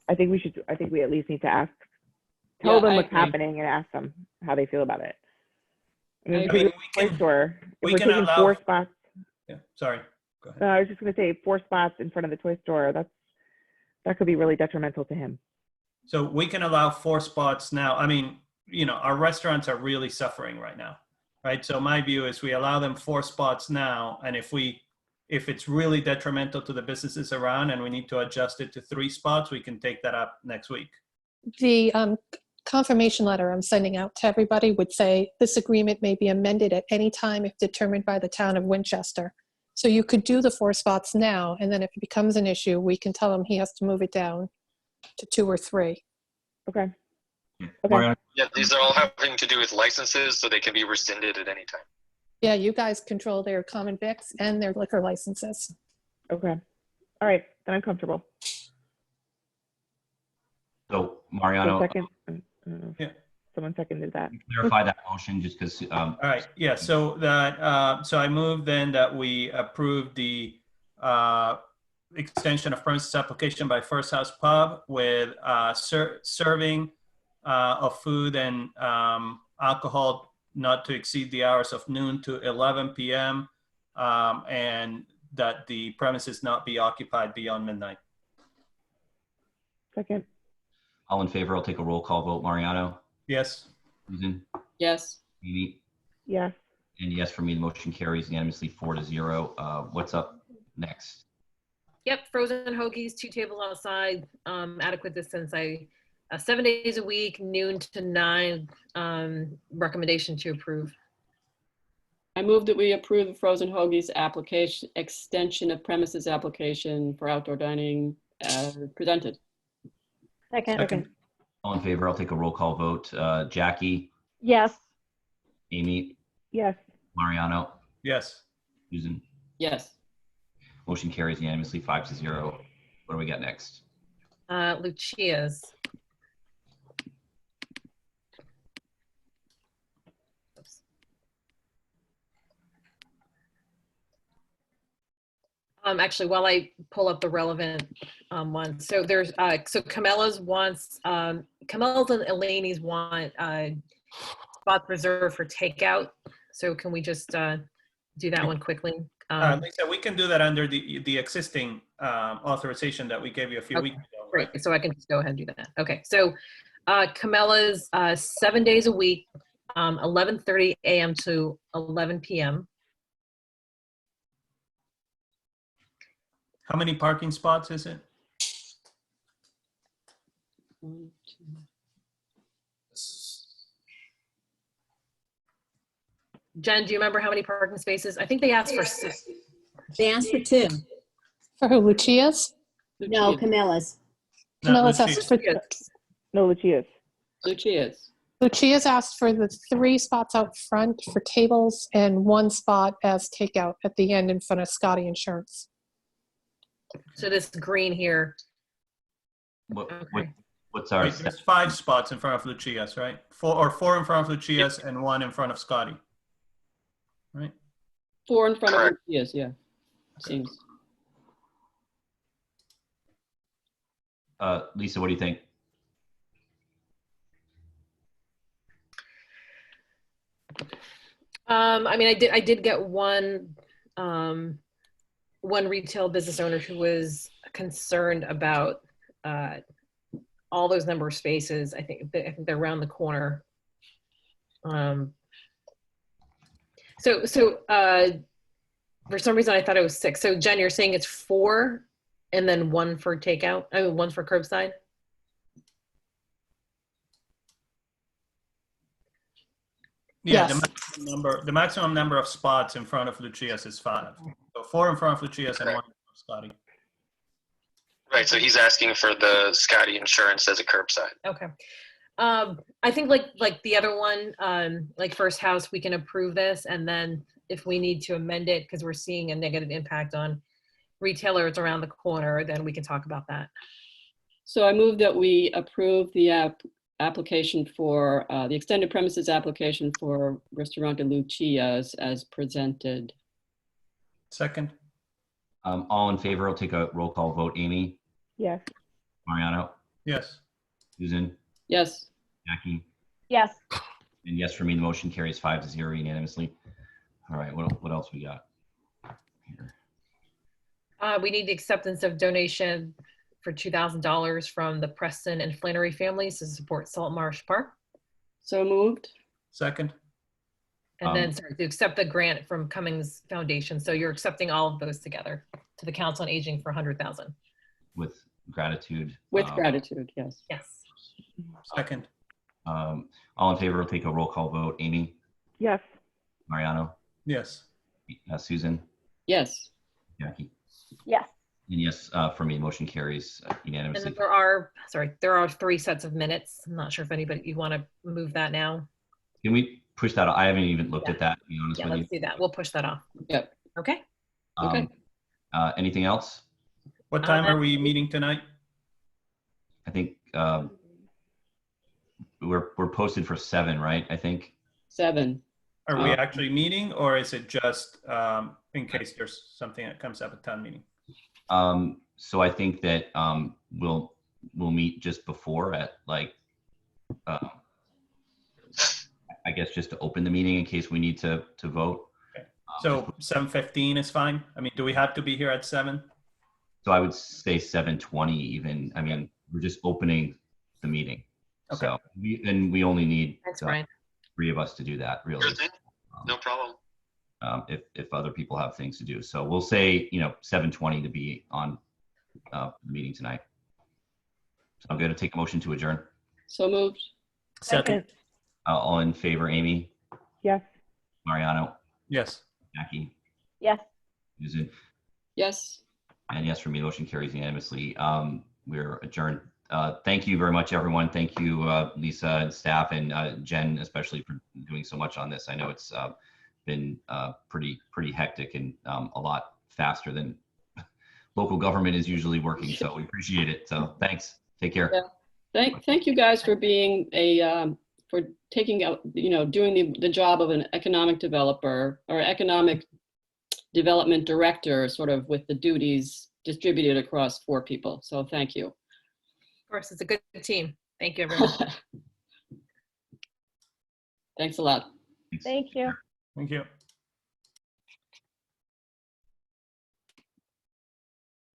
I think we at least need to tell Yeah, them I what's agree. happening and ask them how they feel about it. I mean, I because agree. the toy store, if we we're can taking allow- 4 spots, Yeah, sorry. Go ahead. I was just going to say 4 spots in front of the toy store, that could be really detrimental to him. So we can allow 4 spots now. I mean, our restaurants are really suffering right now, right? So my view is we allow them 4 spots now, and if it's really detrimental to the businesses around and we need to adjust it to 3 spots, we can take that up next week. The confirmation letter I'm sending out to everybody would say this agreement may be amended at any time if determined by the town of Winchester. So you could do the 4 spots now, and then if it becomes an issue, we can tell him he has to move it down to 2 or 3. Okay. Mariano, Yeah, these are all having to do with licenses, so they can be rescinded at any time. Yeah, you guys control their common vics and their liquor licenses. Okay. All right. Then I'm comfortable. so So Mariano, second, I don't know. Yeah. Someone seconded that. clarify that motion just because, All right, yeah, so so I move then that we approve the extension of premises application by First House Pub with serving of food and alcohol not to exceed the hours of noon to 11 p.m. And that the premises not be occupied beyond midnight. Second. all in favor, I'll take a roll call vote. Mariano, Yes. Susan, Yes, Amy, Yes. and yes for me, the motion carries unanimously 4-0. What's up next? Yep, frozen hoagies, 2 tables outside, adequate distance. 7 days a week, noon to 9, recommendation to approve. I move that we approve the Frozen Hoagies application, extension of premises application for outdoor dining as presented. Second. All in favor, I'll take a roll call vote. Jackie, Yes. Amy, Yes. Mariano, Yes. Susan. Yes. Motion carries unanimously 5-0. What do we got next? Lucia's. Actually, while I pull up the relevant ones, so there's so Camilla's wants Camilla's and Eleni's want spots reserved for takeout. So can we just do that one quickly? Lisa, we can do that under the existing authorization that we gave you a few weeks ago. Right? Great. So I can just go ahead and do that. Okay. So Camilla's 7 days a week, 11:30 a.m. to 11 p.m. How many parking spots is it? 1, 2. Jen, do you remember how many parking spaces? I think they asked for 6. They asked for 2. For who, Lucia's? No, Lucia. Camilla's. Camilla's Lucia. asked for, No, Lucia's. Lucia's. Lucia's asked for the 3 spots out front for tables and 1 spot as takeout at the end in front of Scotty Insurance. So this green here. What's our Wait, there's 5 spots in front of Lucia's, right? 4 in front of Lucia's and 1 in front of Scotty. Right? 4 in front of Correct. Lucia's, yeah. Seems. Lisa, what do you think? I mean, I did get one retail business owner who was concerned about all those number of spaces. I think they're around the corner. So for some reason I thought it was 6. So Jen, you're saying it's 4 and then 1 for takeout? I mean, 1 for curbside? Yeah, Yes. the maximum number of spots in front of Lucia's is 5. So 4 in front of Lucia's and 1 in front of Scotty. Right, so he's asking for the Scotty insurance as a curbside. Okay. I think like the other one, like First House, we can approve this, and then if we need to amend it because we're seeing a negative impact on retailers around the corner, then we can talk about that. So I move that we approve the application for the extended premises application for Restaurant de Lucia's as presented. Second. All in favor, I'll take a roll call vote. Amy? Yes. Mariano? Yes. Susan? Yes. Jackie? Yes. And yes for me, the motion carries 5-0 unanimously. All right, what else we got here? We need the acceptance of donation for $2,000 from the Preston and Flannery families to support Salt Marsh Park. So moved. Second. And then, sorry, to accept the grant from Cummings Foundation. So you're accepting all of those together to the Council on Aging for $100,000. With gratitude. With gratitude, yes. Yes. Second. All in favor, we'll take a roll call vote. Amy? Yes. Mariano? Yes. Susan? Yes. Jackie? Yes. And yes, for me, motion carries And unanimously. then there are 3 sets of minutes. I'm not sure if you want to move that now. Can we push that? I haven't even looked at that, to be honest Yeah, with you. let's do that. We'll push that off. Yep. Okay. Okay. Anything else? What time are we meeting tonight? I think we're posted for 7, right? I think. 7. Are we actually meeting, or is it just in case there's something that comes up at town meeting? So I think that we'll meet just before at like I guess just to open the meeting in case we need to vote. Okay. So 7:15 is fine. I mean, do we have to be here at 7? So I would say 7:20 even. I mean, we're just opening the meeting. Okay. So we only need Thanks, Brian. 3 of us to do that, really. Sure thing. No problem. If other people have things to do. So we'll say, 7:20 to be on the meeting tonight. So I'm going to take a motion to adjourn. So moved. Second. All in favor, Amy? Yes. Mariano? Yes. Jackie? Yes. Susan? Yes. And yes, for me, motion carries unanimously. We're adjourned. Thank you very much, everyone. Thank you, Lisa and staff, and Jen, especially for doing so much on this. I know it's been pretty hectic and a lot faster than local government is usually working. So we appreciate it. So thanks. Take care. Yeah. Thank you guys for being for taking out, doing the job of an economic developer or economic development director, sort of with the duties distributed across 4 people. So thank you. Of course, it's a good team. Thank you, everyone. Thanks a lot. Thank you. Thank you.